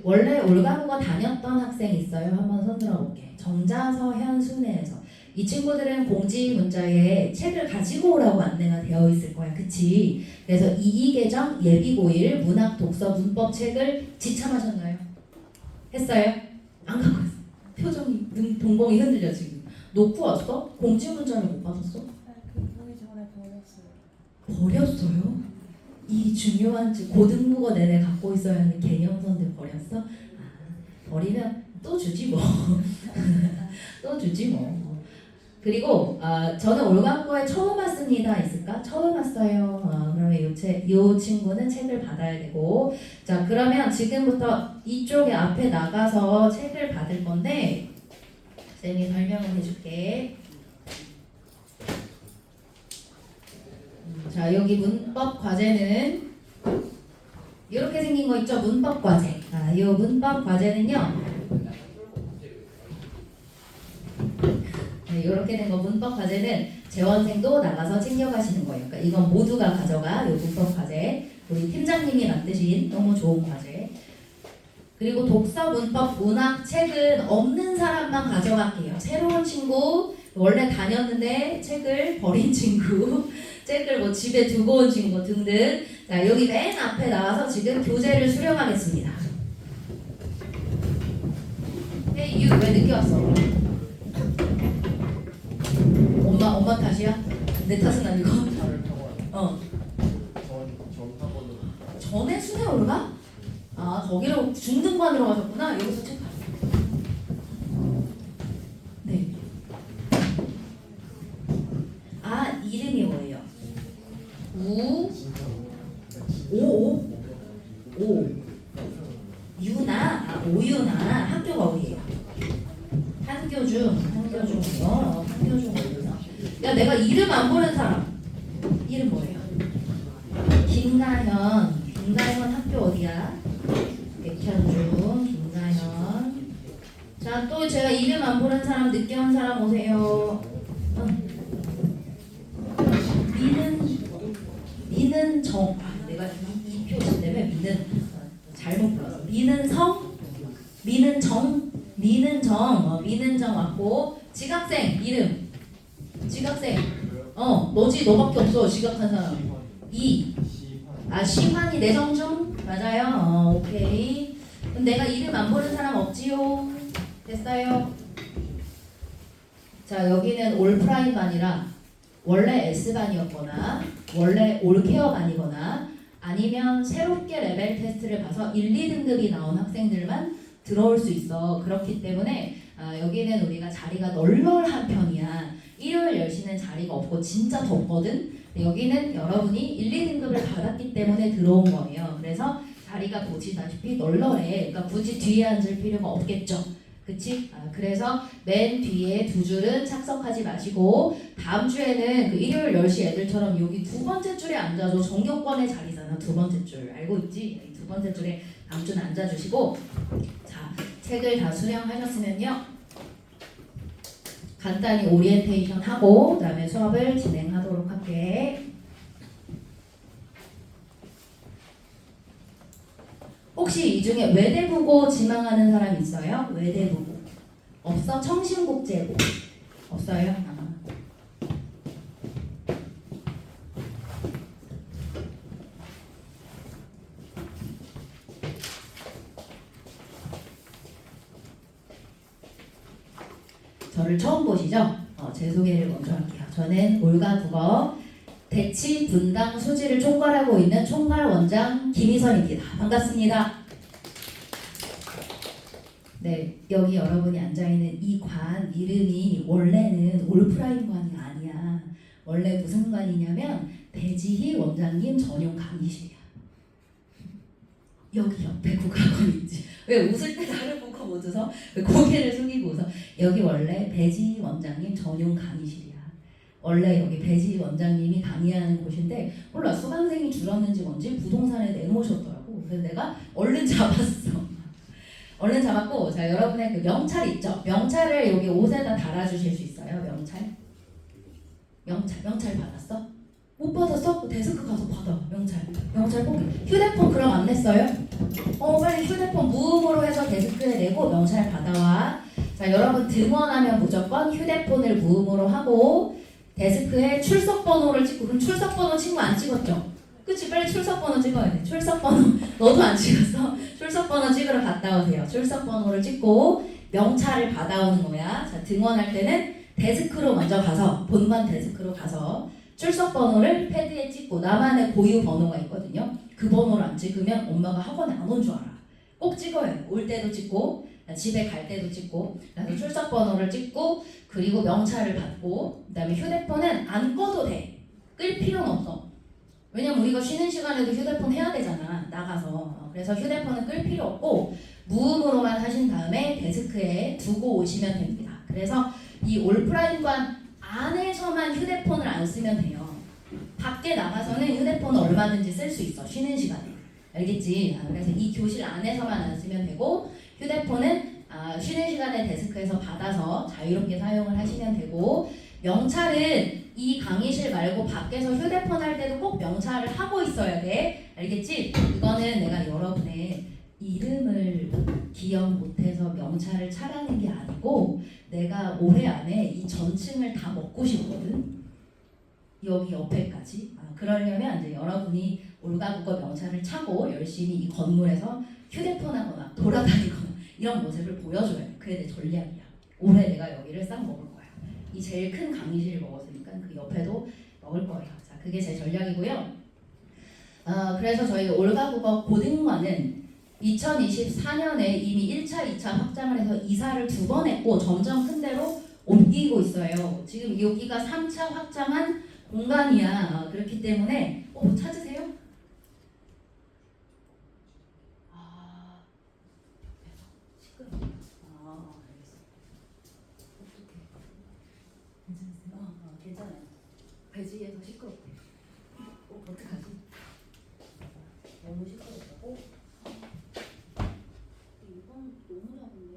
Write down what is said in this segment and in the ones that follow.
원래 올가국어 다녔던 학생 있어요? 한번 손 들어볼게. 정자서현 순회에서 이 친구들은 공지 문자에 책을 가지고 오라고 안내가 되어 있을 거야, 그치? 그래서 이계정 예비고1 문학 독서 문법 책을 지참하셨나요? 했어요? 안 갖고 왔어. 표정이 동공이 흔들려 지금. 놓고 왔어? 공지 문자를 못 받았어? 그 보기 전에 버렸어요. 버렸어요? 이 중요한 고등국어 내내 갖고 있어야 하는 개념선들 버렸어? 아, 버리면 또 주지 뭐. 또 주지 뭐. 그리고 저는 올가국어에 처음 왔습니다 있을까? 처음 왔어요. 그러면 요 친구는 책을 받아야 되고, 자 그러면 지금부터 이쪽에 앞에 나가서 책을 받을 건데 쌤이 설명을 해줄게. 자 여기 문법 과제는 이렇게 생긴 거 있죠? 문법 과제. 이 문법 과제는요. 이렇게 된 거 문법 과제는 재원생도 나가서 챙겨가시는 거예요. 그러니까 이건 모두가 가져가. 이 문법 과제. 우리 팀장님이 만드신 너무 좋은 과제. 그리고 독서 문법 문학 책은 없는 사람만 가져갈게요. 새로운 친구, 원래 다녔는데 책을 버린 친구, 책을 뭐 집에 두고 온 친구 등등. 자 여기 맨 앞에 나와서 지금 교재를 수령하겠습니다. Hey, you 왜 늦게 왔어? 엄마 탓이야? 내 탓은 아니고. 차를 타고 와요. 전 타고는 전에 순회 올가? 거기로 중등반으로 가셨구나. 여기서 책 봤어. 네. 이름이 뭐예요? 오 오유나. 학교가 어디예요? 한교중 한교중이요. 야 내가 이름 안 보는 사람 이름 뭐예요? 김가현 학교 어디야? 백현중 김가현. 자 또 제가 이름 안 보는 사람 늦게 온 사람 오세요. 미는 정. 내가 이 표시 때문에 미는 잘못 불렀어. 미는 정 왔고. 지각생 이름. 지각생. 너지 너밖에 없어 지각한 사람. 시환이 내정중 맞아요. 오케이. 그럼 내가 이름 안 보는 사람 없지요? 됐어요? 자 여기는 올프라임 반이라 원래 S반이었거나 원래 올케어 반이거나 아니면 새롭게 레벨 테스트를 봐서 1, 2등급이 나온 학생들만 들어올 수 있어. 그렇기 때문에 여기는 우리가 자리가 널널한 편이야. 일요일 10시는 자리가 없고 진짜 덥거든. 여기는 여러분이 1, 2등급을 받았기 때문에 들어온 거예요. 그래서 자리가 보시다시피 널널해. 그러니까 굳이 뒤에 앉을 필요가 없겠죠. 그치? 그래서 맨 뒤에 두 줄은 착석하지 마시고 다음 주에는 그 일요일 10시 애들처럼 여기 두 번째 줄에 앉아줘. 정교권의 자리잖아. 두 번째 줄. 알고 있지? 두 번째 줄에 다음 주는 앉아주시고, 자 책을 다 수령하셨으면요. 간단히 오리엔테이션 하고 그 다음에 수업을 진행하도록 할게. 혹시 이 중에 외대국어 지망하는 사람 있어요? 외대국어 없어? 청신국제고 없어요? 저를 처음 보시죠? 제 소개를 먼저 할게요. 저는 올가국어 대치 분당 수지를 총괄하고 있는 총괄원장 김희선입니다. 반갑습니다. 네, 여기 여러분이 앉아있는 이 관 이름이 원래는 올프라임관이 아니야. 원래 무슨 관이냐면 배지희 원장님 전용 강의실이야. 여기 옆에 국악관 있지. 왜 웃을 때 다른 보고 못 웃어? 왜 고개를 숙이고 웃어? 여기 원래 배지희 원장님 전용 강의실이야. 원래 여기 배지희 원장님이 강의하는 곳인데 몰라 수강생이 줄었는지 뭔지 부동산에 내놓으셨더라고. 그래서 내가 얼른 잡았어. 얼른 잡았고, 자 여러분의 그 명찰 있죠? 명찰을 여기 옷에다 달아주실 수 있어요? 명찰 받았어? 못 받았어? 데스크 가서 받아. 명찰 꼭. 휴대폰 그럼 안 냈어요? 빨리 휴대폰 무음으로 해서 데스크에 내고 명찰 받아와. 자, 여러분 등원하면 무조건 휴대폰을 무음으로 하고 데스크에 출석번호를 찍고. 그럼 출석번호 친구 안 찍었죠? 그치? 빨리 출석번호 찍어야 돼. 출석번호 너도 안 찍었어? 출석번호 찍으러 갔다 오세요. 출석번호를 찍고 명찰을 받아오는 거야. 자, 등원할 때는 데스크로 먼저 가서 본관 데스크로 가서 출석번호를 패드에 찍고 나만의 고유 번호가 있거든요. 그 번호를 안 찍으면 엄마가 학원에 안 온 줄 알아. 꼭 찍어야 돼. 올 때도 찍고 집에 갈 때도 찍고 그래서 출석번호를 찍고 그리고 명찰을 받고 그다음에 휴대폰은 안 꺼도 돼. 끌 필요는 없어. 왜냐면 우리가 쉬는 시간에도 휴대폰 해야 되잖아. 나가서. 그래서 휴대폰은 끌 필요 없고 무음으로만 하신 다음에 데스크에 두고 오시면 됩니다. 그래서 이 올프라임관 안에서만 휴대폰을 안 쓰면 돼요. 밖에 나가서는 휴대폰을 얼마든지 쓸 수 있어. 쉬는 시간에. 알겠지? 그래서 이 교실 안에서만 안 쓰면 되고 휴대폰은 쉬는 시간에 데스크에서 받아서 자유롭게 사용을 하시면 되고 명찰은 이 강의실 말고 밖에서 휴대폰 할 때도 꼭 명찰을 하고 있어야 돼. 알겠지? 이거는 내가 여러분의 이름을 기억 못해서 명찰을 차라는 게 아니고 내가 올해 안에 이 전층을 다 먹고 싶거든. 여기 옆에까지. 그러려면 이제 여러분이 올가국어 명찰을 차고 열심히 이 건물에서 휴대폰 하거나 돌아다니거나 이런 모습을 보여줘야 돼. 그게 내 전략이야. 올해 내가 여기를 싹 먹을 거야. 이 제일 큰 강의실을 먹었으니까 그 옆에도 먹을 거예요. 자, 그게 제 전략이고요. 그래서 저희 올가국어 고등관은 2024년에 이미 1차, 2차 확장을 해서 이사를 2번 했고 점점 큰 데로 옮기고 있어요. 지금 여기가 3차 확장한 공간이야. 그렇기 때문에 뭐 찾으세요? 시끄러워. 알겠어. 어떡해. 괜찮아요. 배지에서 시끄럽대. 어떡하지? 너무 시끄럽다고? 이건 너무 작은데?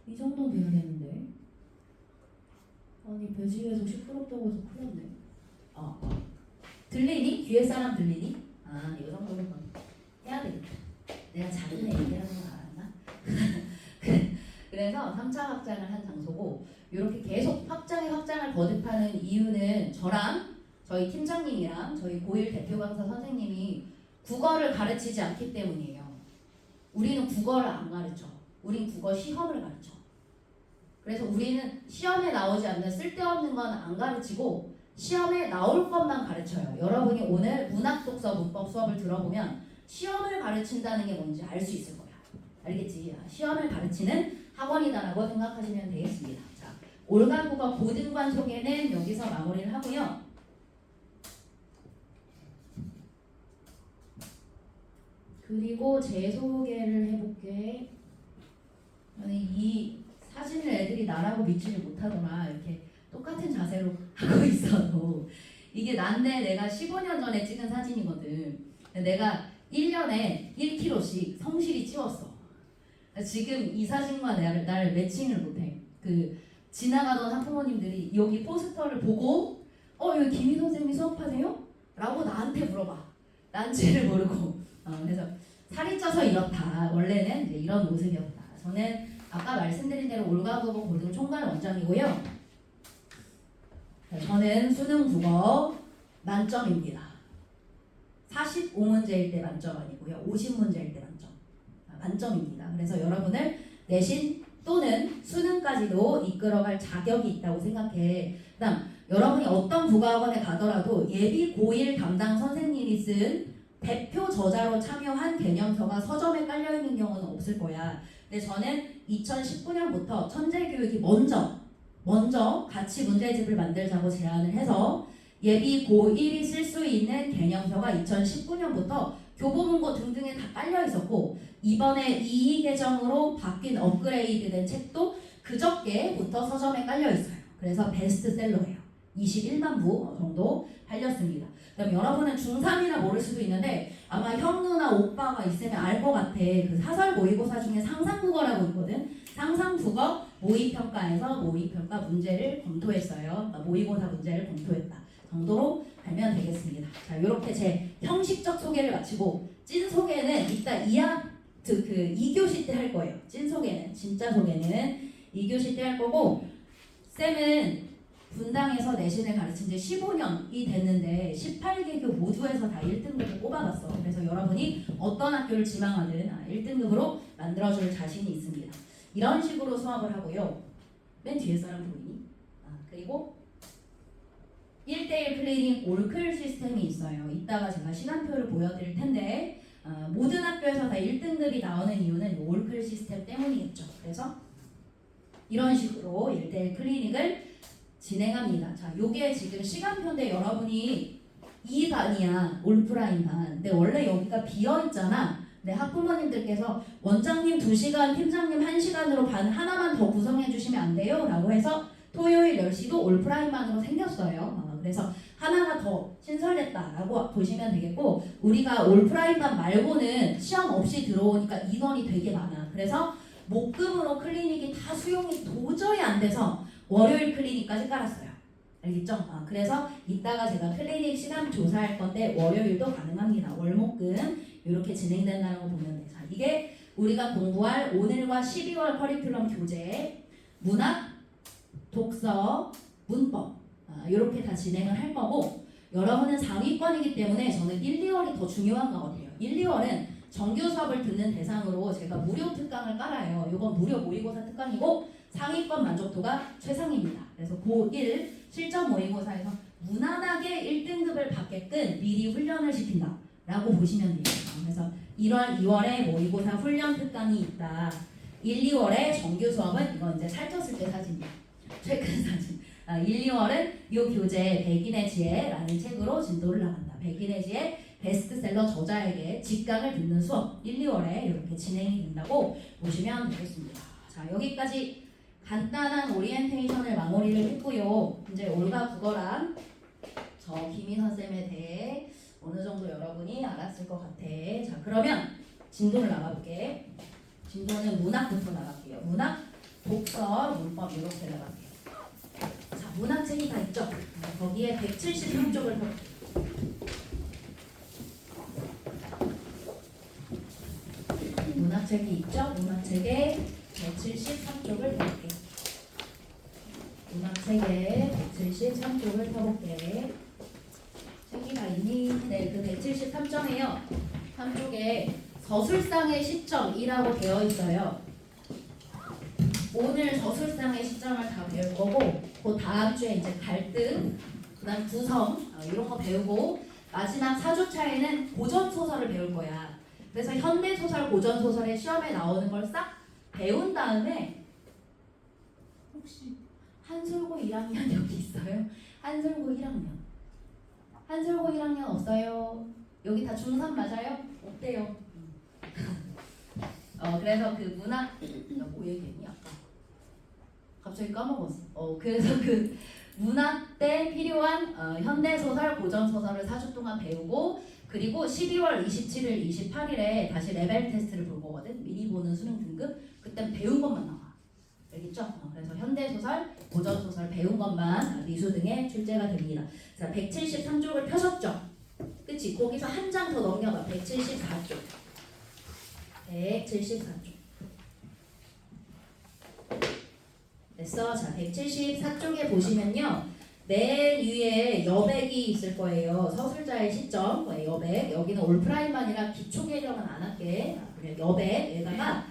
이 정도는 돼야 되는데. 아니 배지에서 시끄럽다고 해서 큰일 났네. 들리니? 뒤에 사람 들리니? 이 정도는 해야 되겠다. 내가 작은 애 얘기하는 거 알았나? 그래서 3차 확장을 한 장소고 이렇게 계속 확장을 거듭하는 이유는 저랑 저희 팀장님이랑 저희 고1 대표 강사 선생님이 국어를 가르치지 않기 때문이에요. 우리는 국어를 안 가르쳐. 우린 국어 시험을 가르쳐. 그래서 우리는 시험에 나오지 않는 쓸데없는 건 안 가르치고 시험에 나올 것만 가르쳐요. 여러분이 오늘 문학 독서 문법 수업을 들어보면 시험을 가르친다는 게 뭔지 알 수 있을 거야. 알겠지? 시험을 가르치는 학원이다라고 생각하시면 되겠습니다. 자, 올가국어 고등관 소개는 여기서 마무리를 하고요. 그리고 제 소개를 해볼게. 아니 이 사진을 애들이 나라고 믿지를 못하더라. 이렇게 똑같은 자세로 하고 있어도 이게 난데 내가 15년 전에 찍은 사진이거든. 내가 1년에 1kg씩 성실히 찌웠어. 지금 이 사진과 나를 매칭을 못해. 그 지나가던 학부모님들이 여기 포스터를 보고 여기 김희 선생님이 수업하세요? 라고 나한테 물어봐. 난지를 모르고. 그래서 살이 쪄서 이렇다. 원래는 이제 이런 모습이었다. 저는 아까 말씀드린 대로 올가국어 고등 총괄 원장이고요. 저는 수능 국어 만점입니다. 45문제일 때 만점 아니고요. 50문제일 때 만점입니다. 그래서 여러분을 내신 또는 수능까지도 이끌어갈 자격이 있다고 생각해. 그다음 여러분이 어떤 국어학원에 가더라도 예비 고1 담당 선생님이 쓴 대표 저자로 참여한 개념서가 서점에 깔려있는 경우는 없을 거야. 근데 저는 2019년부터 천재교육이 먼저 같이 문제집을 만들자고 제안을 해서 예비 고1이 쓸 수 있는 개념서가 2019년부터 교보문고 등등에 다 깔려 있었고 이번에 2위 개정으로 바뀐 업그레이드된 책도 그저께부터 서점에 깔려 있어요. 그래서 베스트셀러예요. 21만 부 정도 팔렸습니다. 그럼 여러분은 중3이라 모를 수도 있는데 아마 형, 누나, 오빠가 있으면 알 것 같아. 그 사설 모의고사 중에 상상국어라고 있거든. 상상국어 모의평가에서 모의평가 문제를 검토했어요. 그러니까 모의고사 문제를 검토했다 정도로 알면 되겠습니다. 자, 이렇게 제 형식적 소개를 마치고 찐 소개는 이따 2교시 때 할 거예요. 찐 소개는, 진짜 소개는 2교시 때 할 거고, 쌤은 분당에서 내신을 가르친 지 15년이 됐는데 18개교 모두에서 다 1등급을 꼽아봤어. 그래서 여러분이 어떤 학교를 지망하든 1등급으로 만들어줄 자신이 있습니다. 이런 식으로 수업을 하고요. 맨 뒤에 사람 보이니? 그리고 1대1 클리닉 올클 시스템이 있어요. 이따가 제가 시간표를 보여드릴 텐데 모든 학교에서 다 1등급이 나오는 이유는 올클 시스템 때문이겠죠. 그래서 이런 식으로 1대1 클리닉을 진행합니다. 자, 요게 지금 시간표인데 여러분이 2반이야. 올프라인 반. 근데 원래 여기가 비어있잖아. 근데 학부모님들께서 원장님 2시간, 팀장님 1시간으로 반 하나만 더 구성해 주시면 안 돼요? 라고 해서 토요일 10시도 올프라인 반으로 생겼어요. 그래서 하나가 더 신설됐다라고 보시면 되겠고, 우리가 올프라인 반 말고는 시험 없이 들어오니까 인원이 되게 많아. 그래서 목금으로 클리닉이 다 수용이 도저히 안 돼서 월요일 클리닉까지 깔았어요. 알겠죠? 그래서 이따가 제가 클리닉 시간 조사할 건데 월요일도 가능합니다. 월목금 이렇게 진행된다는 거 보면 돼. 자, 이게 우리가 공부할 오늘과 12월 커리큘럼 교재 문학, 독서, 문법 이렇게 다 진행을 할 거고, 여러분은 상위권이기 때문에 저는 1, 2월이 더 중요한 거거든요. 1, 2월은 정규 수업을 듣는 대상으로 제가 무료 특강을 깔아요. 이건 무료 모의고사 특강이고 상위권 만족도가 최상입니다. 그래서 고1 실전 모의고사에서 무난하게 1등급을 받게끔 미리 훈련을 시킨다 라고 보시면 돼요. 그래서 1월, 2월에 모의고사 훈련 특강이 있다. 1, 2월에 정규 수업은 이건 이제 살쪘을 때 사진이야. 최근 사진. 1, 2월은 이 교재 백인의 지혜라는 책으로 진도를 나간다. 백인의 지혜 베스트셀러 저자에게 직강을 듣는 수업 1, 2월에 이렇게 진행이 된다고 보시면 되겠습니다. 자, 여기까지 간단한 오리엔테이션을 마무리를 했고요. 이제 올가 국어랑 저 김희선 쌤에 대해 어느 정도 여러분이 알았을 것 같아. 자, 그러면 진도를 나가볼게. 진도는 문학부터 나갈게요. 문학, 독서, 문법 이렇게 나갈게요. 자, 문학책이 다 있죠? 거기에 173쪽을 문학책이 있죠? 문학책에 173쪽을 펴볼게. 문학책에 173쪽을 펴볼게. 책이 다 있니? 네, 그 173쪽에요. 한쪽에 서술상의 시점이라고 되어 있어요. 오늘 서술상의 시점을 다 배울 거고, 그 다음 주에 이제 갈등, 그 다음 구성 이런 거 배우고, 마지막 4주차에는 고전소설을 배울 거야. 그래서 현대소설, 고전소설의 시험에 나오는 걸 싹 배운 다음에, 혹시 한솔고 1학년 여기 있어요? 한솔고 1학년. 한솔고 1학년 없어요? 여기 다 중3 맞아요? 없대요. 그래서 그 문학, 뭐 얘기했니 아까? 갑자기 까먹었어. 그래서 그 문학 때 필요한 현대소설, 고전소설을 4주 동안 배우고, 그리고 12월 27일, 28일에 다시 레벨 테스트를 볼 거거든. 미리 보는 수능 등급. 그땐 배운 것만 나와. 알겠죠? 그래서 현대소설, 고전소설 배운 것만 미수 등에 출제가 됩니다. 자, 173쪽을 펴셨죠? 그치? 거기서 한 장 더 넘겨봐. 174쪽. 174쪽. 됐어. 자, 174쪽에 보시면요. 맨 위에 여백이 있을 거예요. 서술자의 시점, 여백. 여기는 올프라인만이라 기초 개념은 안 할게. 여백에다가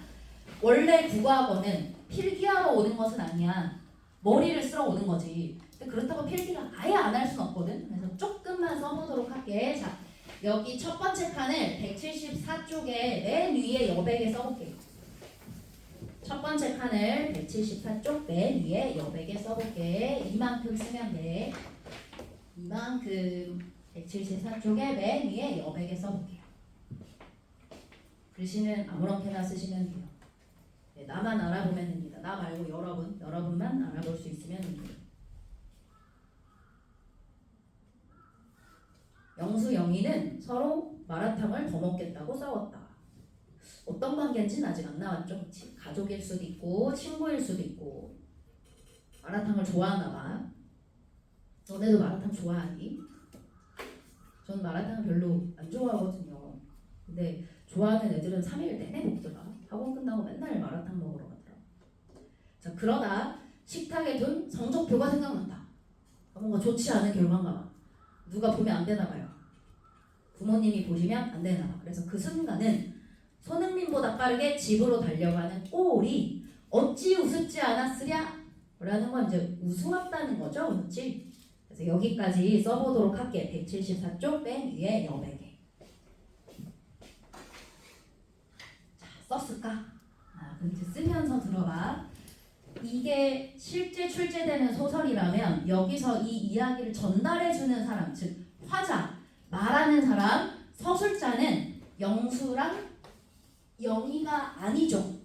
원래 국어학원은 필기하러 오는 것은 아니야. 머리를 쓸어 오는 거지. 근데 그렇다고 필기를 아예 안 할 수는 없거든. 그래서 조금만 써보도록 할게. 자, 여기 첫 번째 칸을 174쪽에 맨 위에 여백에 써볼게. 첫 번째 칸을 174쪽 맨 위에 여백에 써볼게. 이만큼 쓰면 돼. 이만큼 174쪽에 맨 위에 여백에 써볼게요. 글씨는 아무렇게나 쓰시면 돼요. 네, 나만 알아보면 됩니다. 나 말고 여러분만 알아볼 수 있으면 됩니다. 영수 영희는 서로 마라탕을 더 먹겠다고 싸웠다. 어떤 관계인지는 아직 안 나왔죠. 가족일 수도 있고 친구일 수도 있고. 마라탕을 좋아하나 봐. 너네도 마라탕 좋아하니? 전 마라탕 별로 안 좋아하거든요. 근데 좋아하는 애들은 3일 내내 먹더라. 학원 끝나고 맨날 마라탕 먹으러 가더라. 자, 그러다 식탁에 둔 성적표가 생각난다. 뭔가 좋지 않은 결과인가 봐. 누가 보면 안 되나 봐요. 부모님이 보시면 안 되나 봐. 그래서 그 순간은 손흥민보다 빠르게 집으로 달려가는 꼴이 어찌 우습지 않았으랴? 라는 건 이제 우스웠다는 거죠. 그렇지? 그래서 여기까지 써보도록 할게. 174쪽 맨 위에 여백에. 자, 썼을까? 그럼 이제 쓰면서 들어봐. 이게 실제 출제되는 소설이라면 여기서 이 이야기를 전달해주는 사람, 즉 화자, 말하는 사람, 서술자는 영수랑 영희가 아니죠.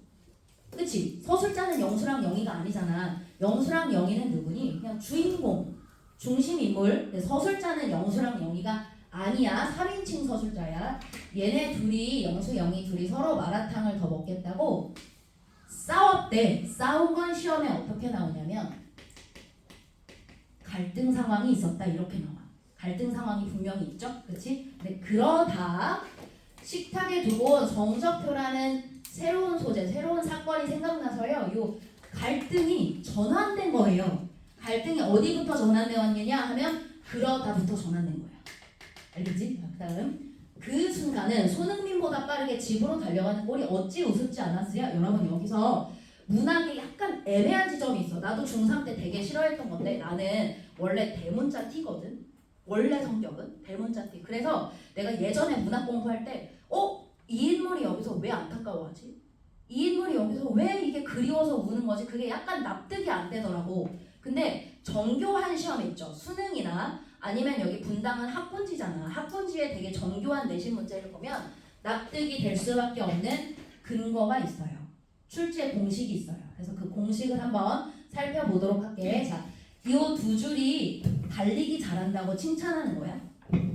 그치? 서술자는 영수랑 영희가 아니잖아. 영수랑 영희는 누구니? 그냥 주인공, 중심인물. 서술자는 영수랑 영희가 아니야. 3인칭 서술자야. 얘네 둘이, 영수, 영희 둘이 서로 마라탕을 더 먹겠다고 싸웠대. 싸운 건 시험에 어떻게 나오냐면 갈등 상황이 있었다 이렇게 나와. 갈등 상황이 분명히 있죠. 그치? 근데 그러다 식탁에 두고 성적표라는 새로운 소재, 새로운 사건이 생각나서요. 요 갈등이 전환된 거예요. 갈등이 어디부터 전환되어 왔느냐 하면 그러다부터 전환된 거야. 알겠지? 다음 그 순간은 손흥민보다 빠르게 집으로 달려가는 꼴이 어찌 우습지 않았으랴? 여러분 여기서 문학에 약간 애매한 지점이 있어. 나도 중3 때 되게 싫어했던 건데 나는 원래 대문자 T거든. 원래 성격은 대문자 T. 그래서 내가 예전에 문학 공부할 때 이 인물이 여기서 왜 안타까워하지? 이 인물이 여기서 왜 이게 그리워서 우는 거지? 그게 약간 납득이 안 되더라고. 근데 정교한 시험에 있죠. 수능이나 아니면 여기 분당은 학분지잖아. 학분지에 되게 정교한 내신 문제를 보면 납득이 될 수밖에 없는 근거가 있어요. 출제 공식이 있어요. 그래서 그 공식을 한번 살펴보도록 할게. 자, 이 두 줄이 달리기 잘한다고 칭찬하는 거야?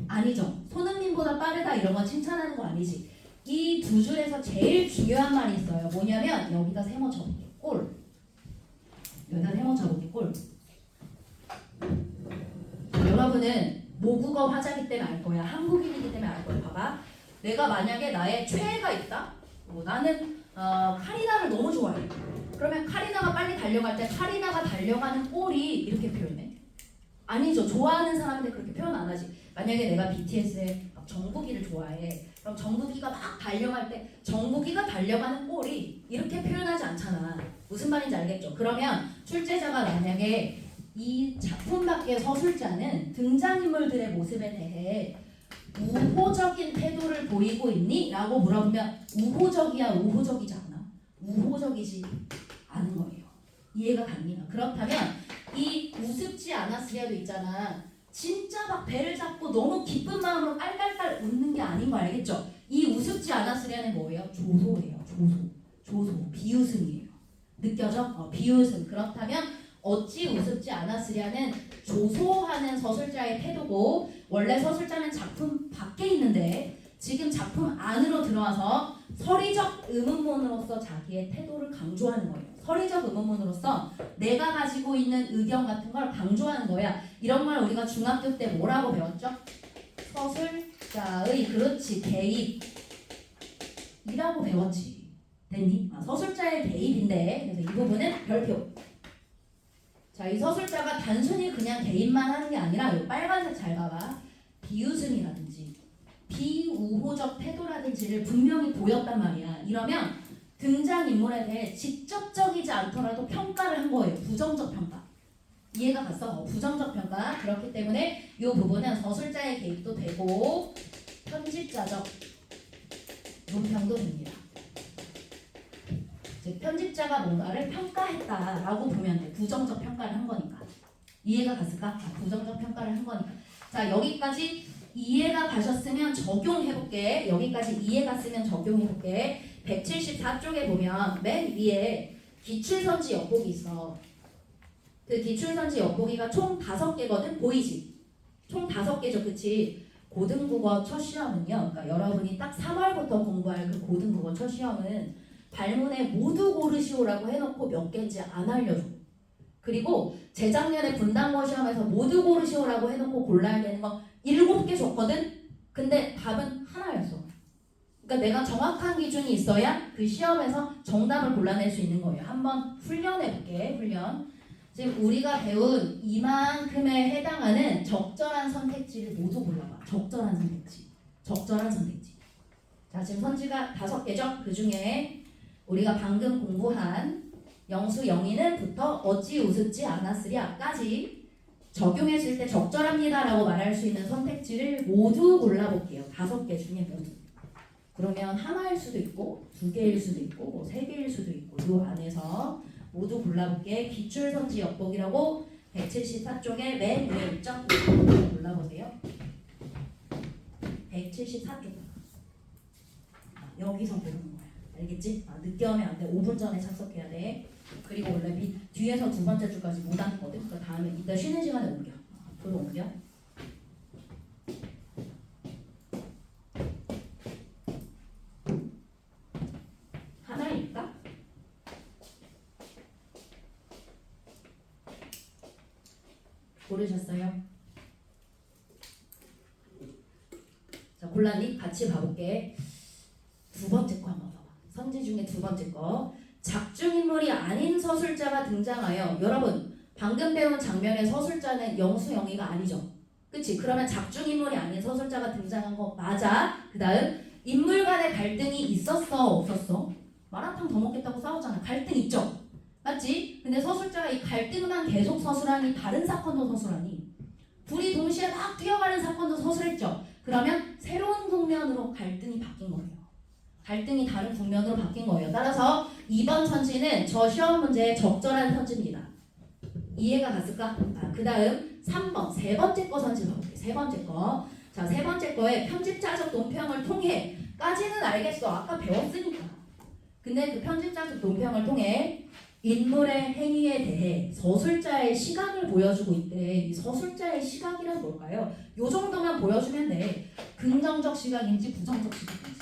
아니죠. 손흥민보다 빠르다 이런 거 칭찬하는 거 아니지. 이 두 줄에서 제일 중요한 말이 있어요. 뭐냐면 여기다 세모 쳐볼게. 골. 여기다 세모 쳐볼게. 골. 여러분은 모국어 화자기 때문에 알 거야. 한국인이기 때문에 알 거야. 봐봐. 내가 만약에 나의 최애가 있다. 나는 카리나를 너무 좋아해. 그러면 카리나가 빨리 달려갈 때 카리나가 달려가는 꼴이 이렇게 표현해? 아니죠. 좋아하는 사람인데 그렇게 표현 안 하지. 만약에 내가 BTS의 정국이를 좋아해. 그럼 정국이가 막 달려갈 때 정국이가 달려가는 꼴이 이렇게 표현하지 않잖아. 무슨 말인지 알겠죠? 그러면 출제자가 만약에 이 작품 밖의 서술자는 등장인물들의 모습에 대해 우호적인 태도를 보이고 있니? 라고 물어보면 우호적이야 우호적이지 않아? 우호적이지 않은 거예요. 이해가 갑니까? 그렇다면 이 우습지 않았으랴도 있잖아. 진짜 막 배를 잡고 너무 기쁜 마음으로 깔깔깔 웃는 게 아닌 거 알겠죠? 이 우습지 않았으랴는 뭐예요? 조소예요. 조소. 비웃음이에요. 느껴져? 비웃음. 그렇다면 어찌 우습지 않았으랴는 조소하는 서술자의 태도고 원래 서술자는 작품 밖에 있는데 지금 작품 안으로 들어와서 서리적 의문문으로서 자기의 태도를 강조하는 거예요. 서리적 의문문으로서 내가 가지고 있는 의견 같은 걸 강조하는 거야. 이런 걸 우리가 중학교 때 뭐라고 배웠죠? 서술자의 그렇지 대입이라고 배웠지. 됐니? 서술자의 대입인데 그래서 이 부분은 별표. 자, 이 서술자가 단순히 그냥 대입만 하는 게 아니라 이 빨간색 잘 봐봐. 비웃음이라든지 비우호적 태도라든지를 분명히 보였단 말이야. 이러면 등장인물에 대해 직접적이지 않더라도 평가를 한 거예요. 부정적 평가. 이해가 갔어? 부정적 평가. 그렇기 때문에 이 부분은 서술자의 개입도 되고 편집자적 논평도 됩니다. 즉 편집자가 뭔가를 평가했다라고 보면 돼. 부정적 평가를 한 거니까. 이해가 갔을까? 부정적 평가를 한 거니까. 자, 여기까지 이해가 가셨으면 적용해볼게. 여기까지 이해 갔으면 적용해볼게. 174쪽에 보면 맨 위에 기출선지 엿보기 있어. 그 기출선지 엿보기가 총 5개거든? 보이지? 총 5개죠. 그치? 고등국어 첫 시험은요. 그러니까 여러분이 딱 3월부터 공부할 그 고등국어 첫 시험은 발문에 모두 고르시오라고 해놓고 몇 개인지 안 알려줘. 그리고 재작년에 분당고 시험에서 모두 고르시오라고 해놓고 골라야 되는 거 7개 줬거든? 근데 답은 하나였어. 그러니까 내가 정확한 기준이 있어야 그 시험에서 정답을 골라낼 수 있는 거예요. 한번 훈련해볼게. 훈련. 지금 우리가 배운 이만큼에 해당하는 적절한 선택지를 모두 골라봐. 적절한 선택지. 적절한 선택지. 자, 지금 선지가 5개죠? 그 중에 우리가 방금 공부한 영수 영희는부터 어찌 우습지 않았으랴까지 적용했을 때 적절합니다라고 말할 수 있는 선택지를 모두 골라볼게요. 5개 중에 모두. 그러면 하나일 수도 있고 2개일 수도 있고 뭐 3개일 수도 있고 이 안에서 모두 골라볼게. 기출선지 엿보기라고 174쪽에 맨 위에 있죠? 골라보세요. 174쪽. 여기서 고르는 거야. 알겠지? 늦게 오면 안 돼. 5분 전에 착석해야 돼. 그리고 원래 뒤에서 2번째 줄까지 못 앉거든. 그 다음에 이따 쉬는 시간에 옮겨. 앞으로 옮겨. 하나일까? 고르셨어요? 자, 골랐니? 같이 봐볼게. 2번째 거 한번 봐봐. 선지 중에 2번째 거. 작중인물이 아닌 서술자가 등장하여 여러분 방금 배운 장면의 서술자는 영수 영희가 아니죠. 그치? 그러면 작중인물이 아닌 서술자가 등장한 거 맞아. 그 다음 인물 간의 갈등이 있었어 없었어? 마라탕 더 먹겠다고 싸웠잖아. 갈등 있죠? 맞지? 근데 서술자가 이 갈등만 계속 서술하니 다른 사건도 서술하니 둘이 동시에 막 뛰어가는 사건도 서술했죠. 그러면 새로운 국면으로 갈등이 바뀐 거예요. 갈등이 다른 국면으로 바뀐 거예요. 따라서 2번 선지는 저 시험 문제의 적절한 선지입니다. 이해가 갔을까? 그 다음 3번, 세 번째 거 선지 봐볼게요. 세 번째 거. 자, 세 번째 거에 편집자적 논평을 통해 까지는 알겠어. 아까 배웠으니까. 근데 그 편집자적 논평을 통해 인물의 행위에 대해 서술자의 시각을 보여주고 있대. 이 서술자의 시각이란 뭘까요? 요 정도만 보여주면 돼. 긍정적 시각인지 부정적 시각인지.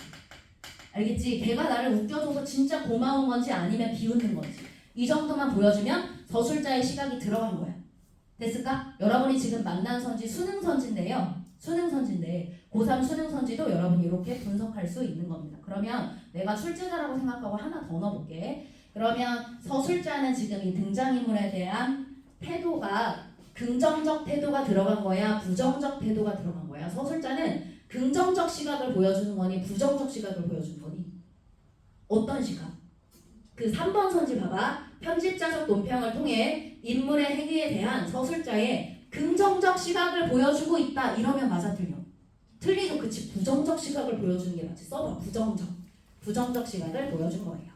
알겠지? 걔가 나를 웃겨줘서 진짜 고마운 건지 아니면 비웃는 건지 이 정도만 보여주면 서술자의 시각이 들어간 거야. 됐을까? 여러분이 지금 만난 선지 수능선지인데요. 수능선지인데 고3 수능선지도 여러분이 이렇게 분석할 수 있는 겁니다. 그러면 내가 출제자라고 생각하고 하나 더 넣어볼게. 그러면 서술자는 지금 이 등장인물에 대한 태도가 긍정적 태도가 들어간 거야? 부정적 태도가 들어간 거야? 서술자는 긍정적 시각을 보여주는 거니 부정적 시각을 보여주는 거니? 어떤 시각? 그 3번 선지 봐봐. 편집자적 논평을 통해 인물의 행위에 대한 서술자의 긍정적 시각을 보여주고 있다. 이러면 맞아 틀려? 틀리죠. 그치. 부정적 시각을 보여주는 게 맞지. 써봐. 부정적 시각을 보여준 거예요.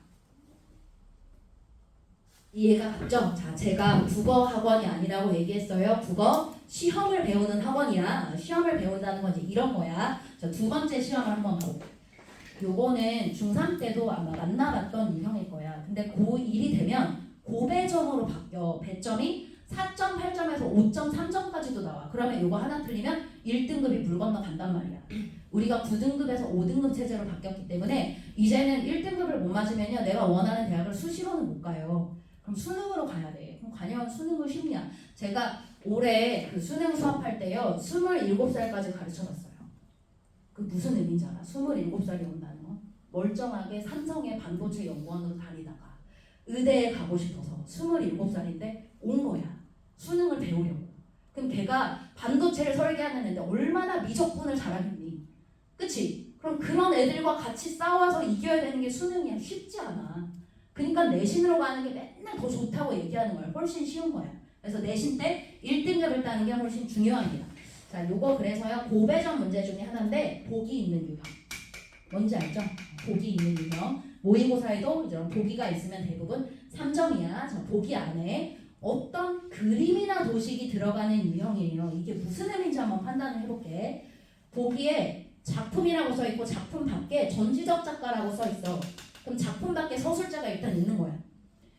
이해가 갔죠? 자, 제가 국어 학원이 아니라고 얘기했어요. 국어 시험을 배우는 학원이야. 시험을 배운다는 건 이제 이런 거야. 자, 2번째 시험을 한번 보고. 요거는 중3 때도 아마 만나봤던 유형일 거야. 근데 고1이 되면 고배점으로 바뀌어. 배점이 4.8점에서 5.3점까지도 나와. 그러면 요거 하나 틀리면 1등급이 물 건너 간단 말이야. 우리가 9등급에서 5등급 체제로 바뀌었기 때문에 이제는 1등급을 못 맞으면요. 내가 원하는 대학을 수시로는 못 가요. 그럼 수능으로 가야 돼. 그럼 과연 수능은 쉽냐? 제가 올해 그 수능 수업할 때요. 27살까지 가르쳐봤어요. 그 무슨 의미인지 알아? 27살이 온다는 건 멀쩡하게 삼성의 반도체 연구원으로 다니다가 의대에 가고 싶어서 27살인데 온 거야. 수능을 배우려고. 그럼 걔가 반도체를 설계하는 애인데 얼마나 미적분을 잘하겠니? 그치? 그럼 그런 애들과 같이 싸워서 이겨야 되는 게 수능이야. 쉽지 않아. 그러니까 내신으로 가는 게 맨날 더 좋다고 얘기하는 거야. 훨씬 쉬운 거야. 그래서 내신 때 1등급을 따는 게 훨씬 중요합니다. 자, 요거 그래서요. 고배점 문제 중에 하나인데 복이 있는 유형. 뭔지 알죠? 복이 있는 유형. 모의고사에도 이런 보기가 있으면 대부분 3점이야. 자, 보기 안에 어떤 그림이나 도식이 들어가는 유형이에요. 이게 무슨 의미인지 한번 판단을 해볼게. 보기에 작품이라고 써있고 작품 밖에 전지적 작가라고 써있어. 그럼 작품 밖에 서술자가 일단 있는 거야.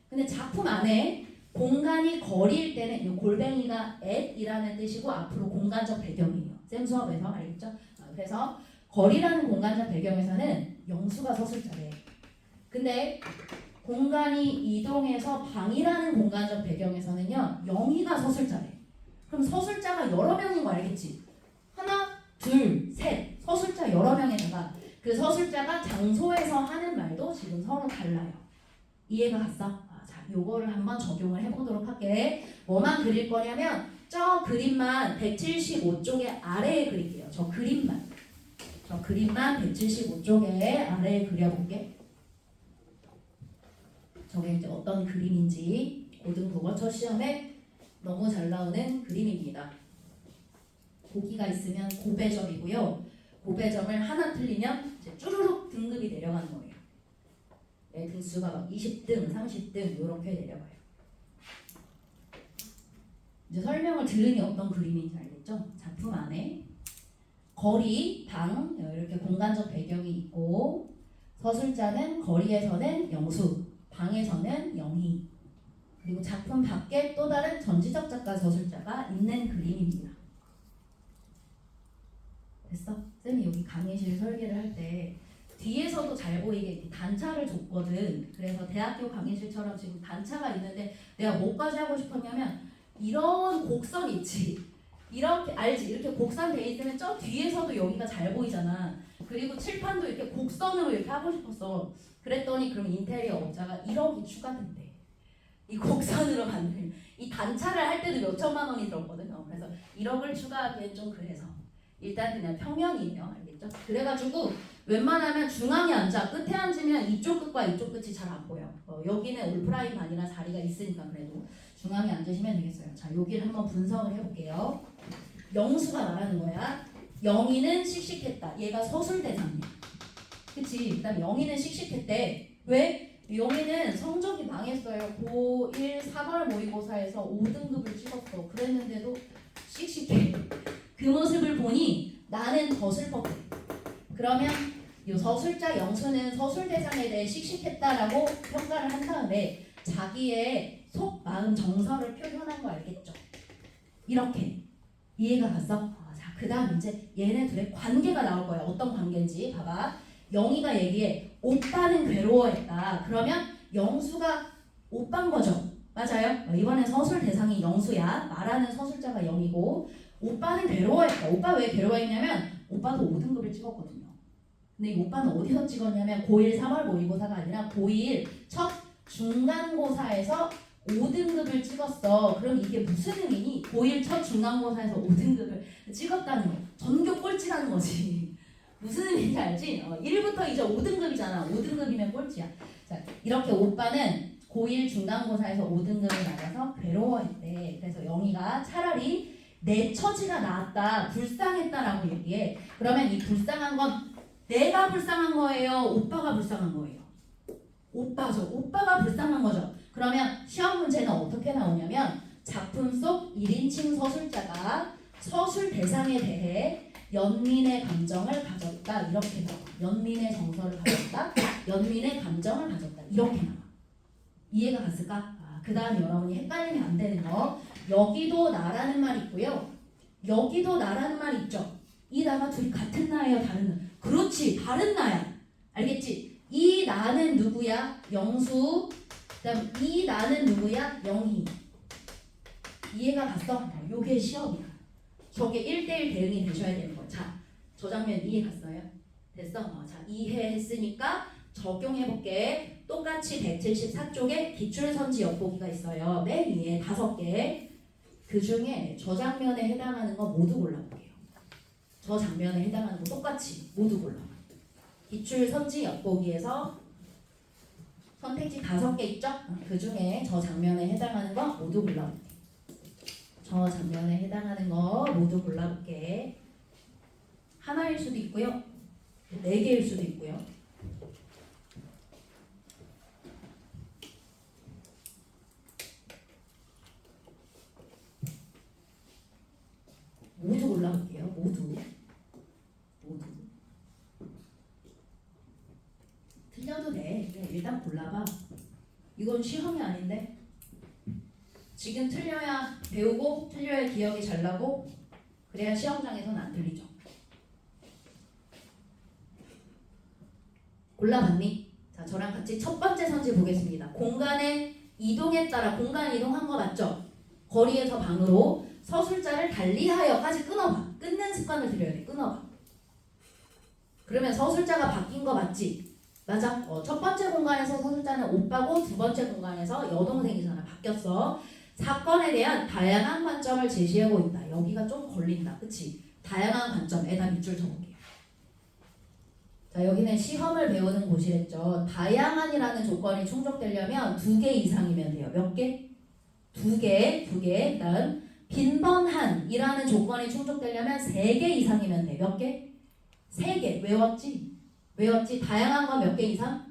근데 작품 안에 공간이 거리일 때는 이 골뱅이가 at이라는 뜻이고 앞으로 공간적 배경이에요. 쌤 수업에서 알겠죠? 그래서 거리라는 공간적 배경에서는 영수가 서술자래. 근데 공간이 이동해서 방이라는 공간적 배경에서는요 영희가 서술자래. 그럼 서술자가 여러 명인 거 알겠지? 하나, 둘, 셋 서술자 여러 명에다가 그 서술자가 장소에서 하는 말도 지금 서로 달라요. 이해가 갔어? 자, 요거를 한번 적용을 해보도록 할게. 뭐만 그릴 거냐면 저 그림만 175쪽의 아래에 그릴게요. 저 그림만 175쪽에 아래에 그려볼게. 저게 이제 어떤 그림인지 고등국어 첫 시험에 너무 잘 나오는 그림입니다. 고기가 있으면 고배점이고요. 고배점을 하나 틀리면 이제 쭈루룩 등급이 내려가는 거예요. 네, 등수가 막 20등, 30등 이렇게 내려가요. 이제 설명을 들으니 어떤 그림인지 알겠죠? 작품 안에 거리, 방 이렇게 공간적 배경이 있고 서술자는 거리에서는 영수, 방에서는 영희 그리고 작품 밖에 또 다른 전지적 작가 서술자가 있는 그림입니다. 됐어? 쌤이 여기 강의실 설계를 할 때 뒤에서도 잘 보이게 단차를 줬거든. 그래서 대학교 강의실처럼 지금 단차가 있는데 내가 뭐까지 하고 싶었냐면 이런 곡선 있지. 이렇게 알지? 이렇게 곡선 돼 있으면 저 뒤에서도 여기가 잘 보이잖아. 그리고 칠판도 이렇게 곡선으로 이렇게 하고 싶었어. 그랬더니 그럼 인테리어 업자가 1억이 추가된대. 이 곡선으로 만들면 이 단차를 할 때도 몇 천만 원이 들었거든요. 그래서 1억을 추가하기엔 좀 그래서 일단 그냥 평면이에요. 알겠죠? 그래가지고 웬만하면 중앙에 앉아 끝에 앉으면 이쪽 끝과 이쪽 끝이 잘 안 보여. 여기는 올프라임 아니라 자리가 있으니까 그래도 중앙에 앉으시면 되겠어요. 자, 여기를 한번 분석을 해볼게요. 영수가 말하는 거야. 영희는 씩씩했다. 얘가 서술 대상이야. 그치? 그 다음에 영희는 씩씩했대. 왜? 영희는 성적이 망했어요. 고1 3월 모의고사에서 5등급을 찍었어. 그랬는데도 씩씩해. 그 모습을 보니 나는 더 슬펐대. 그러면 이 서술자 영수는 서술 대상에 대해 씩씩했다라고 평가를 한 다음에 자기의 속 마음 정서를 표현한 거 알겠죠? 이렇게 이해가 갔어? 자, 그 다음 이제 얘네 둘의 관계가 나올 거야. 어떤 관계인지 봐봐. 영희가 얘기해. 오빠는 괴로워했다. 그러면 영수가 오빠인 거죠. 맞아요? 이번엔 서술 대상이 영수야. 말하는 서술자가 영이고 오빠는 괴로워했다. 오빠 왜 괴로워했냐면 오빠도 5등급을 찍었거든요. 근데 이 오빠는 어디서 찍었냐면 고1 3월 모의고사가 아니라 고1 첫 중간고사에서 5등급을 찍었어. 그럼 이게 무슨 의미니? 고1 첫 중간고사에서 5등급을 찍었다는 거. 전교 꼴찌라는 거지. 무슨 의미인지 알지? 1부터 이제 5등급이잖아. 5등급이면 꼴찌야. 자, 이렇게 오빠는 고1 중간고사에서 5등급을 맞아서 괴로워했대. 그래서 영희가 차라리 내 처지가 나았다, 불쌍했다라고 얘기해. 그러면 이 불쌍한 건 내가 불쌍한 거예요? 오빠가 불쌍한 거예요? 오빠죠. 오빠가 불쌍한 거죠. 그러면 시험 문제는 어떻게 나오냐면 작품 속 1인칭 서술자가 서술 대상에 대해 연민의 감정을 가졌다. 이렇게 나와. 연민의 정서를 가졌다. 연민의 감정을 가졌다. 이렇게 나와. 이해가 갔을까? 그 다음 여러분이 헷갈리면 안 되는 거. 여기도 나라는 말 있고요. 여기도 나라는 말 있죠. 이 나가 둘이 같은 나예요? 다른 나? 그렇지. 다른 나야. 알겠지? 이 나는 누구야? 영수. 그다음 이 나는 누구야? 영희. 이해가 갔어? 요게 시험이야. 저게 1대1 대응이 되셔야 되는 거야. 자, 저 장면 이해 갔어요? 됐어? 자, 이해했으니까 적용해볼게. 똑같이 174쪽에 기출선지 엿보기가 있어요. 맨 위에 5개. 그 중에 저 장면에 해당하는 거 모두 골라볼게요. 저 장면에 해당하는 거 똑같이 모두 골라. 기출선지 엿보기에서 선택지 5개 있죠? 그 중에 저 장면에 해당하는 거 모두 골라볼게. 저 장면에 해당하는 거 모두 골라볼게. 하나일 수도 있고요. 4개일 수도 있고요. 모두 골라볼게요. 모두. 틀려도 돼. 그냥 일단 골라봐. 이건 시험이 아닌데. 지금 틀려야 배우고 틀려야 기억이 잘 나고 그래야 시험장에서는 안 틀리죠. 골라봤니? 자, 저랑 같이 첫 번째 선지 보겠습니다. 공간의 이동에 따라 공간 이동한 거 맞죠? 거리에서 방으로 서술자를 달리하여까지 끊어봐. 끊는 습관을 들여야 돼. 끊어봐. 그러면 서술자가 바뀐 거 맞지? 맞아. 첫 번째 공간에서 서술자는 오빠고 두 번째 공간에서 여동생이잖아. 바뀌었어. 사건에 대한 다양한 관점을 제시하고 있다. 여기가 좀 걸린다. 그치? 다양한 관점에다 밑줄 쳐볼게요. 자, 여기는 시험을 배우는 곳이랬죠. 다양한이라는 조건이 충족되려면 2개 이상이면 돼요. 몇 개? 2개. 그 다음 빈번한이라는 조건이 충족되려면 3개 이상이면 돼. 몇 개? 3개. 외웠지? 다양한 건 몇 개 이상?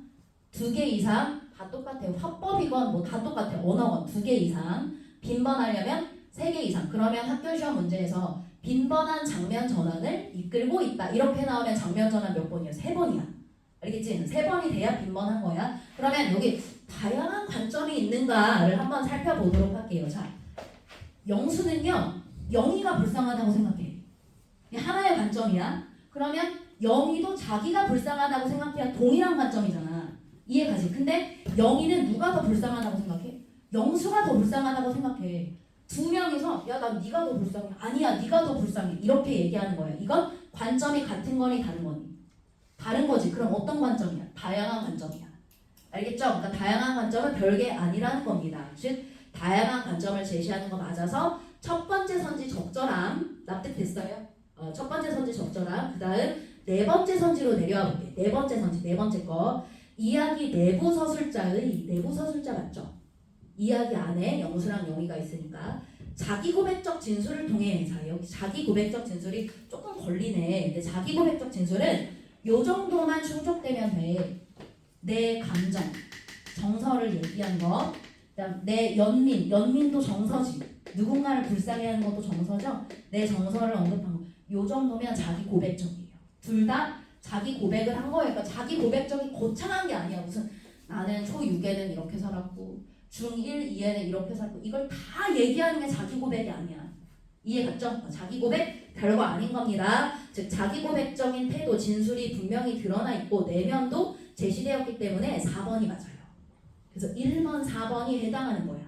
2개 이상. 다 똑같아요. 화법이건 뭐 다 똑같아. 언어건 2개 이상. 빈번하려면 3개 이상. 그러면 학교 시험 문제에서 빈번한 장면 전환을 이끌고 있다. 이렇게 나오면 장면 전환 몇 번이야? 3번이야. 알겠지? 3번이 돼야 빈번한 거야. 그러면 여기 다양한 관점이 있는가를 한번 살펴보도록 할게요. 자, 영수는요. 영희가 불쌍하다고 생각해. 이게 하나의 관점이야. 그러면 영희도 자기가 불쌍하다고 생각해야 동일한 관점이잖아. 이해가지? 근데 영희는 누가 더 불쌍하다고 생각해? 영수가 더 불쌍하다고 생각해. 2명이서 야, 난 네가 더 불쌍해. 아니야, 네가 더 불쌍해. 이렇게 얘기하는 거야. 이건 관점이 같은 거니 다른 거니? 다른 거지. 그럼 어떤 관점이야? 다양한 관점이야. 알겠죠? 그러니까 다양한 관점은 별게 아니라는 겁니다. 즉 다양한 관점을 제시하는 거 맞아서 첫 번째 선지 적절함 납득됐어요? 첫 번째 선지 적절함. 그 다음 네 번째 선지로 내려와 볼게. 네 번째 선지, 네 번째 거. 이야기 내부 서술자의 내부 서술자 맞죠? 이야기 안에 영수랑 영희가 있으니까 자기 고백적 진술을 통해 자, 여기 자기 고백적 진술이 조금 걸리네. 근데 자기 고백적 진술은 요 정도만 충족되면 돼. 내 감정, 정서를 얘기한 거. 그다음 내 연민도 정서지. 누군가를 불쌍해하는 것도 정서죠. 내 정서를 언급한 거. 요 정도면 자기 고백적이에요. 둘 다 자기 고백을 한 거예요. 그러니까 자기 고백적이 거창한 게 아니야. 무슨 나는 초6에는 이렇게 살았고 중1, 2에는 이렇게 살고 이걸 다 얘기하는 게 자기 고백이 아니야. 이해 갔죠? 자기 고백 별거 아닌 겁니다. 즉 자기 고백적인 태도, 진술이 분명히 드러나 있고 내면도 제시되었기 때문에 4번이 맞아요. 그래서 1번, 4번이 해당하는 거야.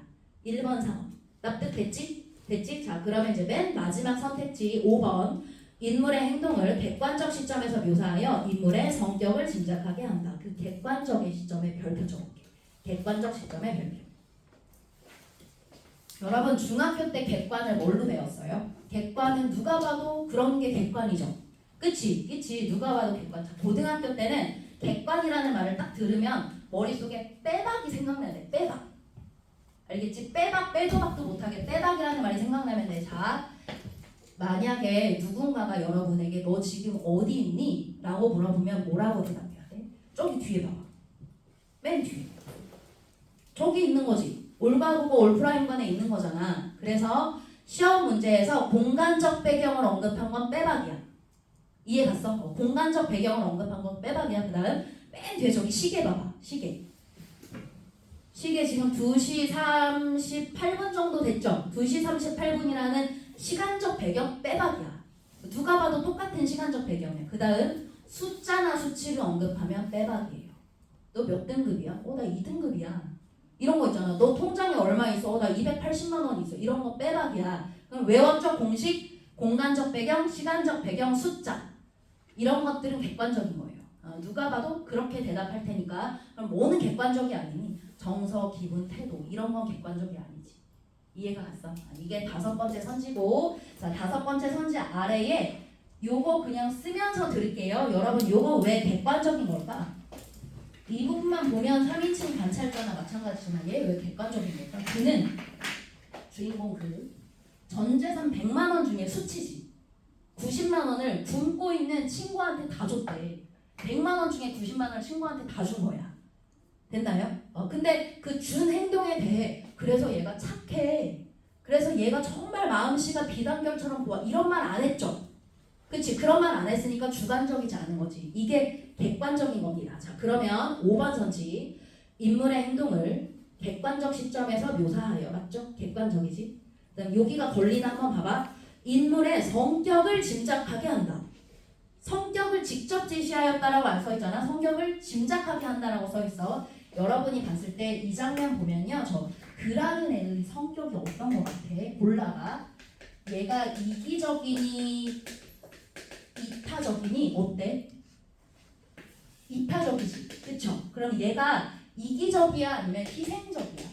1번, 4번. 납득됐지? 됐지? 자, 그러면 이제 맨 마지막 선택지 5번. 인물의 행동을 객관적 시점에서 묘사하여 인물의 성격을 짐작하게 한다. 그 객관적인 시점에 별표 적을게. 객관적 시점에 별표. 여러분 중학교 때 객관을 뭘로 배웠어요? 객관은 누가 봐도 그런 게 객관이죠. 그치? 누가 봐도 객관. 자, 고등학교 때는 객관이라는 말을 딱 들으면 머릿속에 빼박이 생각나야 돼. 빼박. 알겠지? 빼박 빼도 박도 못하게 빼박이라는 말이 생각나면 돼. 자, 만약에 누군가가 여러분에게 너 지금 어디 있니? 라고 물어보면 뭐라고 대답해야 돼? 저기 뒤에 봐봐. 맨 뒤에. 저기 있는 거지. 올바르고 올프라임관에 있는 거잖아. 그래서 시험 문제에서 공간적 배경을 언급한 건 빼박이야. 이해 갔어? 공간적 배경을 언급한 건 빼박이야. 그 다음 맨 뒤에 저기 시계 봐봐. 시계 지금 2시 38분 정도 됐죠? 2시 38분이라는 시간적 배경 빼박이야. 누가 봐도 똑같은 시간적 배경이야. 그 다음 숫자나 수치를 언급하면 빼박이에요. 너 몇 등급이야? 나 2등급이야. 이런 거 있잖아. 너 통장에 얼마 있어? 나 280만 원 있어. 이런 거 빼박이야. 그럼 외원적 공식, 공간적 배경, 시간적 배경, 숫자 이런 것들은 객관적인 거예요. 누가 봐도 그렇게 대답할 테니까 그럼 뭐는 객관적이 아니니? 정서, 기분, 태도 이런 건 객관적이 아니지. 이해가 갔어? 이게 5번째 선지고 자 5번째 선지 아래에 요거 그냥 쓰면서 들을게요. 여러분 요거 왜 객관적인 걸까? 이 부분만 보면 3인칭 관찰자나 마찬가지지만 얘 왜 객관적인 걸까? 그는 주인공 전 재산 100만 원 중에 수치지 90만 원을 굶고 있는 친구한테 다 줬대. 100만 원 중에 90만 원을 친구한테 다 준 거야. 됐나요? 근데 그 준 행동에 대해 그래서 얘가 착해. 그래서 얘가 정말 마음씨가 비단결처럼 좋아. 이런 말 안 했죠? 그치? 그런 말 안 했으니까 주관적이지 않은 거지. 이게 객관적인 겁니다. 자, 그러면 5번 선지 인물의 행동을 객관적 시점에서 묘사하여. 맞죠? 객관적이지. 그다음 여기가 걸리나 한번 봐봐. 인물의 성격을 짐작하게 한다. 성격을 직접 제시하였다라고 안 써있잖아. 성격을 짐작하게 한다라고 써있어. 여러분이 봤을 때 이 장면 보면요, 저 그라는 애의 성격이 어떤 것 같아? 골라봐. 얘가 이기적이니 이타적이니 어때? 이타적이지, 그쵸? 그럼 얘가 이기적이야 아니면 희생적이야?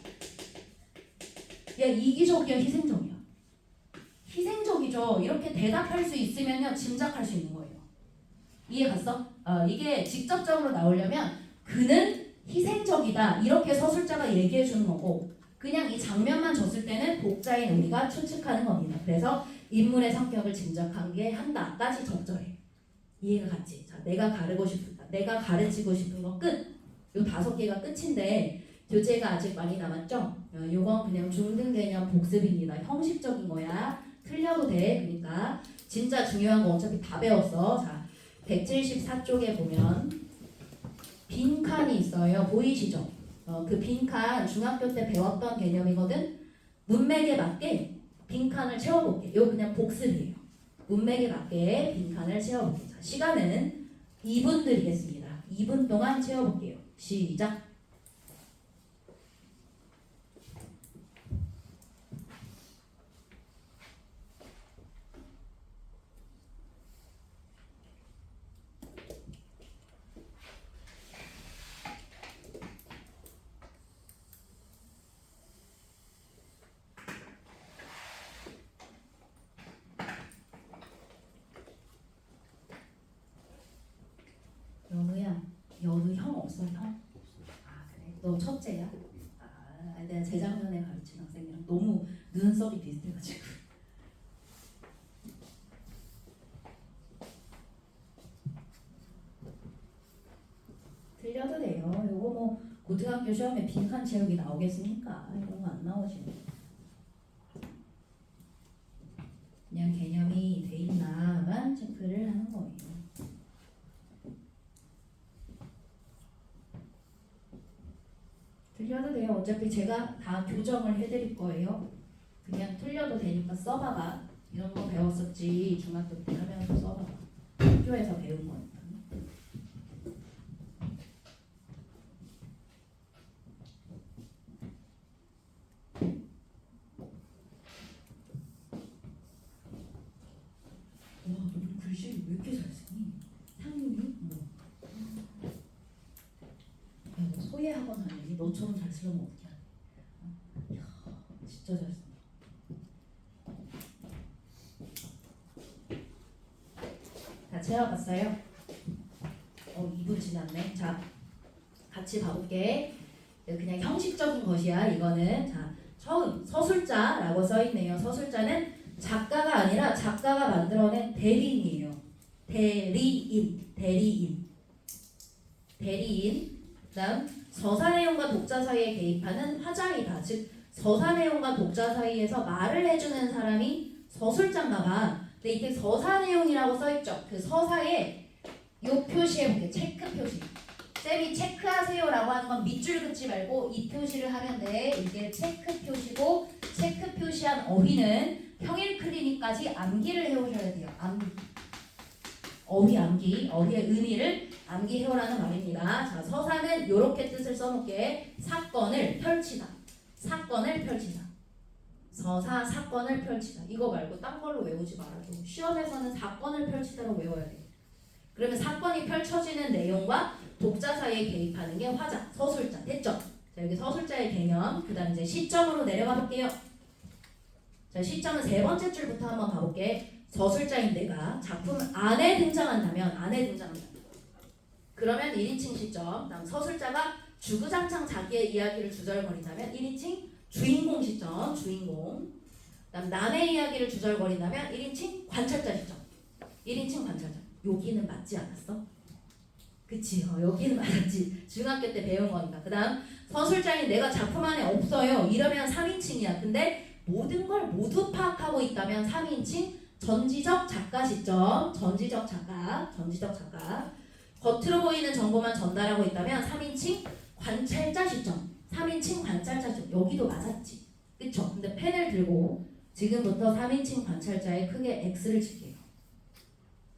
얘 이기적이야 희생적이야? 희생적이죠. 이렇게 대답할 수 있으면요 짐작할 수 있는 거예요. 이해 갔어? 이게 직접적으로 나오려면 그는 희생적이다 이렇게 서술자가 얘기해 주는 거고, 그냥 이 장면만 줬을 때는 독자인 우리가 추측하는 겁니다. 그래서 인물의 성격을 짐작하게 한다까지 적절해. 이해가 갔지? 자, 내가 가르고 싶다, 내가 가르치고 싶은 거 끝. 요 5개가 끝인데 교재가 아직 많이 남았죠? 요건 그냥 중등 개념 복습입니다. 형식적인 거야. 틀려도 돼. 그러니까 진짜 중요한 거 어차피 다 배웠어. 자, 174쪽에 보면 빈칸이 있어요. 보이시죠? 그 빈칸 중학교 때 배웠던 개념이거든. 문맥에 맞게 빈칸을 채워볼게. 이거 그냥 복습이에요. 문맥에 맞게 빈칸을 채워볼게요. 자, 시간은 2분 드리겠습니다. 2분 동안 채워볼게요. 시작. 연우야, 연우 형 없어 형? 아 그래? 너 첫째야? 아 내가 재작년에 가르친 학생이랑 너무 눈썹이 비슷해가지고. 틀려도 돼요. 요거 뭐 고등학교 시험에 빈칸 채우기 나오겠습니까? 이런 거 안 나오지. 그냥 개념이 돼 있나만 체크를 하는 거예요. 틀려도 돼요. 어차피 제가 다 교정을 해드릴 거예요. 그냥 틀려도 되니까 써봐봐. 이런 거 배웠었지. 중학교 때 하면서 써봐봐. 학교에서 배운 거니까. 와, 너 글씨를 왜 이렇게 잘 쓰니? 상윤이? 뭐. 야, 너 소예학원 다니니? 너처럼 잘 쓰려면 어떻게 하냐? 이야, 진짜 잘 쓴다. 다 채워봤어요? 2분 지났네. 자, 같이 봐볼게. 그냥 형식적인 것이야, 이거는. 자, 처음 서술자라고 써있네요. 서술자는 작가가 아니라 작가가 만들어낸 대리인이에요. 대리인. 그다음 서사 내용과 독자 사이에 개입하는 화장이다. 즉 서사 내용과 독자 사이에서 말을 해주는 사람이 서술자인가 봐. 근데 이때 서사 내용이라고 써있죠. 그 서사에 요 표시해볼게. 체크 표시. 쌤이 체크하세요라고 하는 건 밑줄 긋지 말고 이 표시를 하면 돼. 이게 체크 표시고, 체크 표시한 어휘는 평일 클리닉까지 암기를 해오셔야 돼요. 암기. 어휘의 의미를 암기해오라는 말입니다. 자, 서사는 이렇게 뜻을 써놓게. 사건을 펼치다. 서사 사건을 펼치다. 이거 말고 딴 걸로 외우지 말아줘. 시험에서는 사건을 펼치다로 외워야 돼. 그러면 사건이 펼쳐지는 내용과 독자 사이에 개입하는 게 화자, 서술자. 됐죠? 자, 여기 서술자의 개념. 그 다음 이제 시점으로 내려가 볼게요. 자, 시점은 3번째 줄부터 한번 가볼게. 서술자인 내가 작품 안에 등장한다면, 그러면 1인칭 시점. 다음 서술자가 주구장창 자기의 이야기를 주절거린다면 1인칭 주인공 시점, 그다음 남의 이야기를 주절거린다면 1인칭 관찰자 시점. 1인칭 관찰자. 여기는 맞지 않았어? 그치? 여기는 맞았지. 중학교 때 배운 거니까. 그다음 서술자인 내가 작품 안에 없어요. 이러면 3인칭이야. 근데 모든 걸 모두 파악하고 있다면 3인칭 전지적 작가 시점. 전지적 작가. 겉으로 보이는 정보만 전달하고 있다면 3인칭 관찰자 시점. 3인칭 관찰자죠. 여기도 맞았지. 그쵸? 근데 펜을 들고 지금부터 3인칭 관찰자에 크게 X를 칠게요.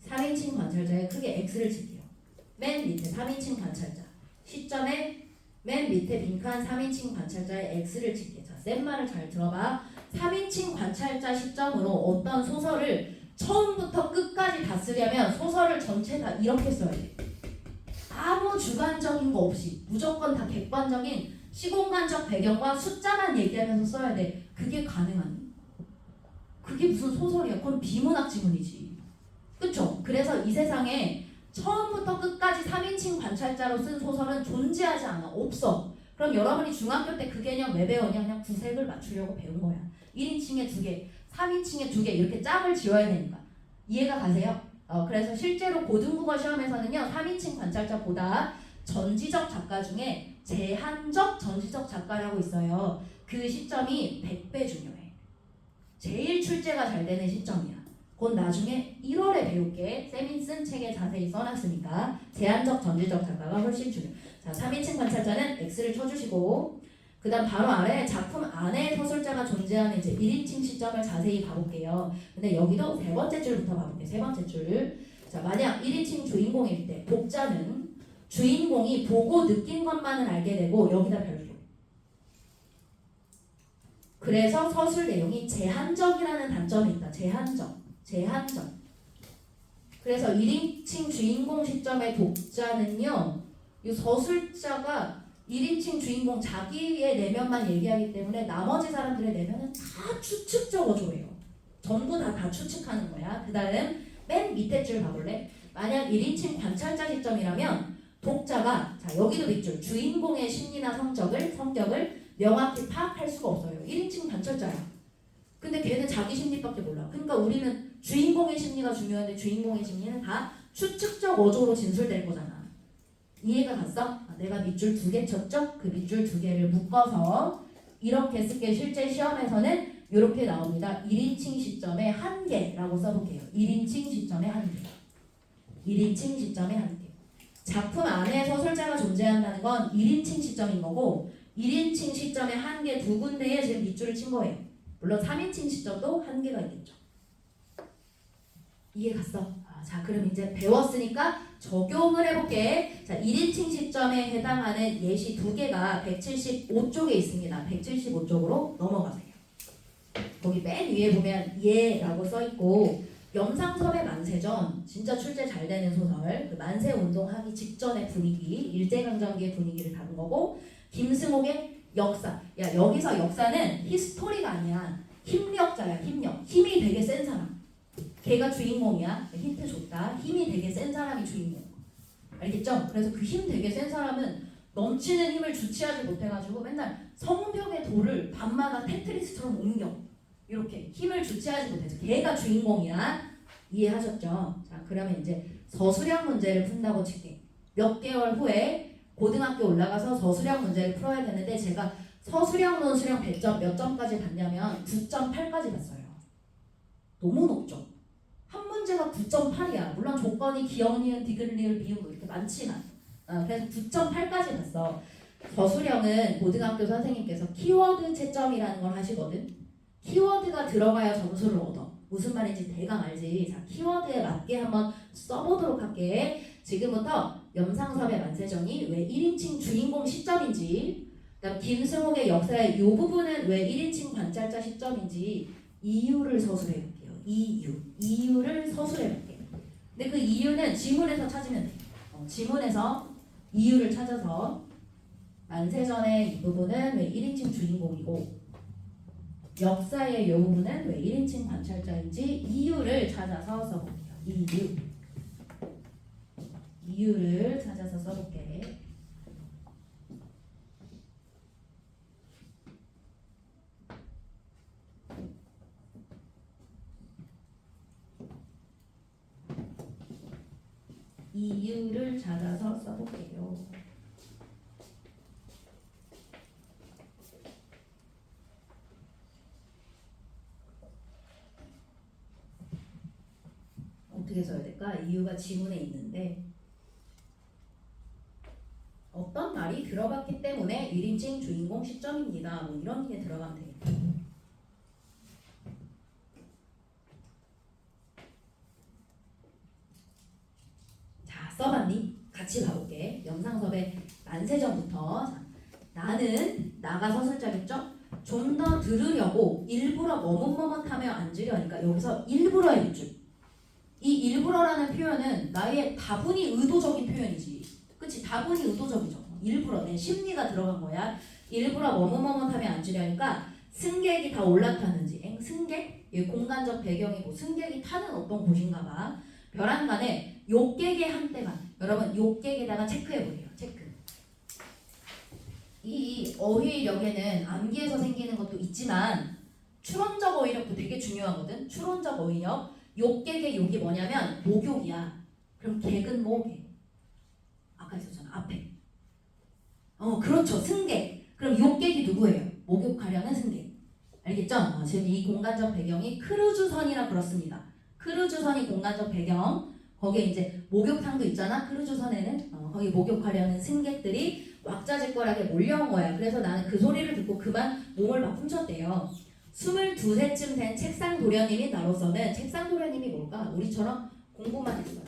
3인칭 관찰자에 크게 X를 칠게요. 맨 밑에 3인칭 관찰자. 시점에 맨 밑에 빈칸 3인칭 관찰자에 X를 칠게요. 자, 센 말을 잘 들어봐. 3인칭 관찰자 시점으로 어떤 소설을 처음부터 끝까지 다 쓰려면 소설을 전체 다 이렇게 써야 돼. 아무 주관적인 거 없이 무조건 다 객관적인 시공간적 배경과 숫자만 얘기하면서 써야 돼. 그게 가능하니? 그게 무슨 소설이야? 그건 비문학 지문이지. 그쵸? 그래서 이 세상에 처음부터 끝까지 3인칭 관찰자로 쓴 소설은 존재하지 않아. 없어. 그럼 여러분이 중학교 때 그 개념 왜 배웠냐? 그냥 구색을 맞추려고 배운 거야. 1인칭에 2개, 3인칭에 2개 이렇게 짝을 지어야 되니까. 이해가 가세요? 그래서 실제로 고등국어 시험에서는요. 3인칭 관찰자보다 전지적 작가 중에 제한적 전지적 작가라고 있어요. 그 시점이 100배 중요해. 제일 출제가 잘 되는 시점이야. 그건 나중에 1월에 배울게. 쌤이 쓴 책에 자세히 써놨으니까 제한적 전지적 작가가 훨씬 중요해. 자, 3인칭 관찰자는 X를 쳐주시고 그 다음 바로 아래 작품 안에 서술자가 존재하는 이제 1인칭 시점을 자세히 봐볼게요. 근데 여기도 세 번째 줄부터 봐볼게요. 세 번째 줄. 자, 만약 1인칭 주인공일 때 독자는 주인공이 보고 느낀 것만을 알게 되고 여기다 별표. 그래서 서술 내용이 제한적이라는 단점이 있다. 제한적. 그래서 1인칭 주인공 시점의 독자는요. 이 서술자가 1인칭 주인공 자기의 내면만 얘기하기 때문에 나머지 사람들의 내면은 다 추측적으로 해요. 전부 다 추측하는 거야. 그 다음 맨 밑에 줄 봐볼래? 만약 1인칭 관찰자 시점이라면 독자가 자 여기도 밑줄 주인공의 심리나 성격을 명확히 파악할 수가 없어요. 1인칭 관찰자야. 근데 걔는 자기 심리밖에 몰라. 그러니까 우리는 주인공의 심리가 중요한데 주인공의 심리는 다 추측적 어조로 진술될 거잖아. 이해가 갔어? 내가 밑줄 2개 쳤죠? 그 밑줄 2개를 묶어서 이렇게 쓸게. 실제 시험에서는 이렇게 나옵니다. 1인칭 시점의 한계라고 써볼게요. 1인칭 시점의 한계. 1인칭 시점의 한계. 작품 안에 서술자가 존재한다는 건 1인칭 시점인 거고 1인칭 시점의 한계 두 군데에 지금 밑줄을 친 거예요. 물론 3인칭 시점도 한계가 있겠죠. 이해 갔어? 자, 그럼 이제 배웠으니까 적용을 해볼게. 자, 1인칭 시점에 해당하는 예시 2개가 175쪽에 있습니다. 175쪽으로 넘어가세요. 거기 맨 위에 보면 예라고 써있고 염상섭의 만세전 진짜 출제 잘 되는 소설. 그 만세운동 하기 직전의 분위기, 일제강점기의 분위기를 다룬 거고 김승옥의 역사. 야, 여기서 역사는 히스토리가 아니야. 힘력자야. 힘이 되게 센 사람. 걔가 주인공이야. 힌트 줬다. 힘이 되게 센 사람이 주인공. 알겠죠? 그래서 그 힘 되게 센 사람은 넘치는 힘을 주체하지 못해가지고 맨날 성벽의 돌을 밤마다 테트리스처럼 옮겨. 이렇게 힘을 주체하지 못해서 걔가 주인공이야. 이해하셨죠? 자, 그러면 이제 서술형 문제를 푼다고 칠게. 몇 개월 후에 고등학교 올라가서 서술형 문제를 풀어야 되는데 제가 서술형, 논술형 100점 몇 점까지 봤냐면 9.8까지 봤어요. 너무 높죠? 한 문제가 9.8이야. 물론 조건이 기억, 니은, 디귿, 리을, 비읍 이렇게 많지만 그래서 9.8까지 봤어. 서술형은 고등학교 선생님께서 키워드 채점이라는 걸 하시거든. 키워드가 들어가야 점수를 얻어. 무슨 말인지 대강 알지? 자, 키워드에 맞게 한번 써보도록 할게. 지금부터 염상섭의 만세전이 왜 1인칭 주인공 시점인지, 그다음 김승옥의 역사의 이 부분은 왜 1인칭 관찰자 시점인지 이유를 서술해볼게요. 이유를 서술해볼게요. 근데 그 이유는 지문에서 찾으면 돼요. 지문에서 이유를 찾아서 만세전의 이 부분은 왜 1인칭 주인공이고 역사의 이 부분은 왜 1인칭 관찰자인지 이유를 찾아서 써볼게요. 이유를 찾아서 써볼게. 이유를 찾아서 써볼게요. 어떻게 써야 될까? 이유가 지문에 있는데 어떤 말이 말이 들어갔기 때문에 1인칭 주인공 시점입니다. 뭐 이런 게 들어가면 되겠다. 자, 써봤니? 같이 가볼게. 영상섭의 만세전부터. 자, 나는 나가 서술자겠죠? 좀 더 들으려고 일부러 머뭇머뭇하며 앉으려니까 여기서 일부러의 밑줄. 이 일부러라는 표현은 나의 다분히 의도적인 표현이지. 그치? 다분히 의도적이죠. 일부러 내 심리가 들어간 거야. 일부러 머뭇머뭇하며 앉으려니까 승객이 다 올라탔는지. 승객? 이 공간적 배경이고 승객이 타는 어떤 곳인가 봐. 벼랑간에 욕객의 한때가. 여러분 욕객에다가 체크해보세요. 체크. 이 어휘력에는 암기에서 생기는 것도 있지만 추론적 어휘력도 되게 중요하거든. 추론적 어휘력. 욕객의 욕이 뭐냐면 목욕이야. 그럼 객은 뭐게? 아까 있었잖아. 앞에. 그렇죠. 승객. 그럼 욕객이 누구예요? 목욕하려는 승객. 알겠죠? 지금 이 공간적 배경이 크루즈선이라 그렇습니다. 크루즈선이 공간적 배경. 거기에 이제 목욕탕도 있잖아. 크루즈선에는 거기 목욕하려는 승객들이 왁자지껄하게 몰려온 거야. 그래서 나는 그 소리를 듣고 그만 몸을 막 훔쳤대요. 22세쯤 된 책상 도련님이 나로서는 책상 도련님이 뭘까? 우리처럼 공부만 했어요.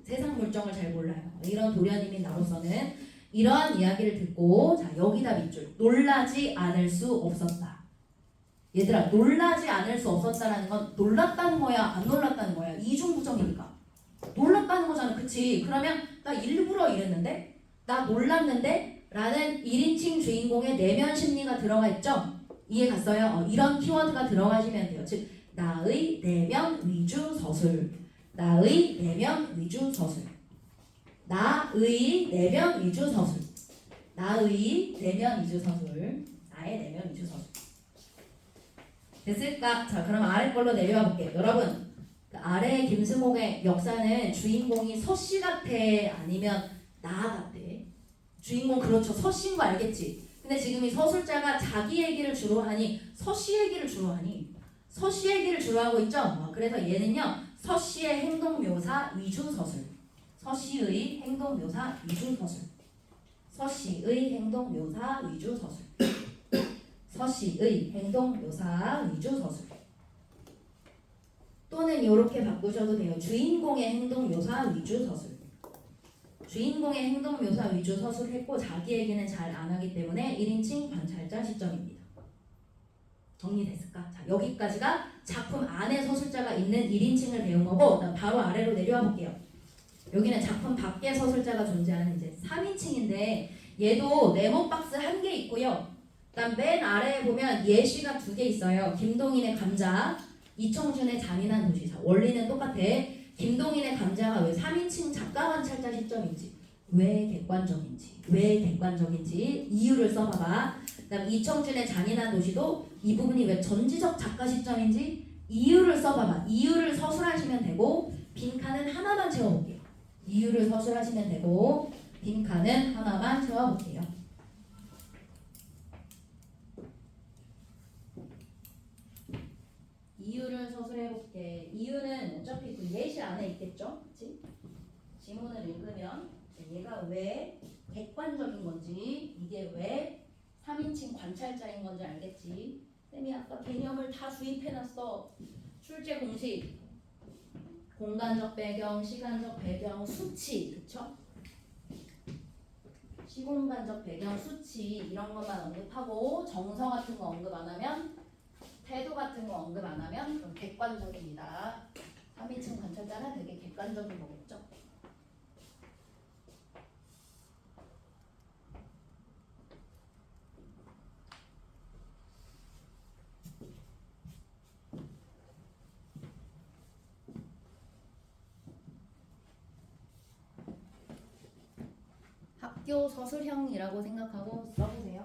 세상 물정을 잘 몰라요. 이런 도련님이 나로서는 이러한 이야기를 듣고 자 여기다 밑줄 놀라지 않을 수 없었다. 얘들아 놀라지 않을 수 없었다라는 건 놀랐다는 거야 안 놀랐다는 거야 이중부정이니까 놀랐다는 거잖아. 그치? 그러면 나 일부러 이랬는데 나 놀랐는데 라는 1인칭 주인공의 내면 심리가 들어가 있죠? 이해 갔어요? 이런 키워드가 들어가시면 돼요. 즉 나의 내면 위주 서술. 나의 내면 위주 서술. 나의 내면 위주 서술. 나의 내면 위주 서술. 나의 내면 위주 서술. 됐을까? 자 그럼 아래 걸로 내려와 볼게요. 여러분 그 아래 김승옥의 역사는 주인공이 서씨 같아 아니면 나 같아? 주인공 그렇죠. 서씨인 거 알겠지? 근데 지금 이 서술자가 자기 얘기를 주로 하니 서씨 얘기를 주로 하니 서씨 얘기를 주로 하고 있죠? 그래서 얘는요 서씨의 행동묘사 위주 서술. 서씨의 행동묘사 위주 서술. 서씨의 행동묘사 위주 서술. 서씨의 행동묘사 위주 서술. 또는 이렇게 바꾸셔도 돼요. 주인공의 행동묘사 위주 서술. 주인공의 행동묘사 위주 서술했고 자기 얘기는 잘 안 하기 때문에 1인칭 관찰자 시점입니다. 정리됐을까? 자 여기까지가 작품 안에 서술자가 있는 1인칭을 배운 거고 바로 아래로 내려와 볼게요. 여기는 작품 밖에 서술자가 존재하는 이제 3인칭인데 얘도 네모박스 1개 있고요. 그다음 맨 아래에 보면 예시가 2개 있어요. 김동인의 감자, 이청준의 잔인한 도시사. 원리는 똑같아. 김동인의 감자가 왜 3인칭 작가 관찰자 시점인지, 왜 객관적인지 이유를 써봐봐. 그다음 이청준의 잔인한 도시도 이 부분이 왜 전지적 작가 시점인지 이유를 써봐봐. 이유를 서술하시면 되고 빈칸은 하나만 채워볼게요. 이유를 서술하시면 되고 빈칸은 하나만 채워볼게요. 이유를 서술해볼게. 이유는 어차피 그 예시 안에 있겠죠? 그치? 지문을 읽으면 얘가 왜 객관적인 건지 이게 왜 3인칭 관찰자인 건지 알겠지? 쌤이 아까 개념을 다 주입해놨어. 출제 공식 공간적 배경, 시간적 배경, 수치 그쵸? 시공간적 배경, 수치 이런 것만 언급하고 정서 같은 거 언급 안 하면 태도 같은 거 언급 안 하면 그럼 객관적입니다. 3인칭 관찰자는 되게 객관적인 거겠죠. 학교 서술형이라고 생각하고 써보세요.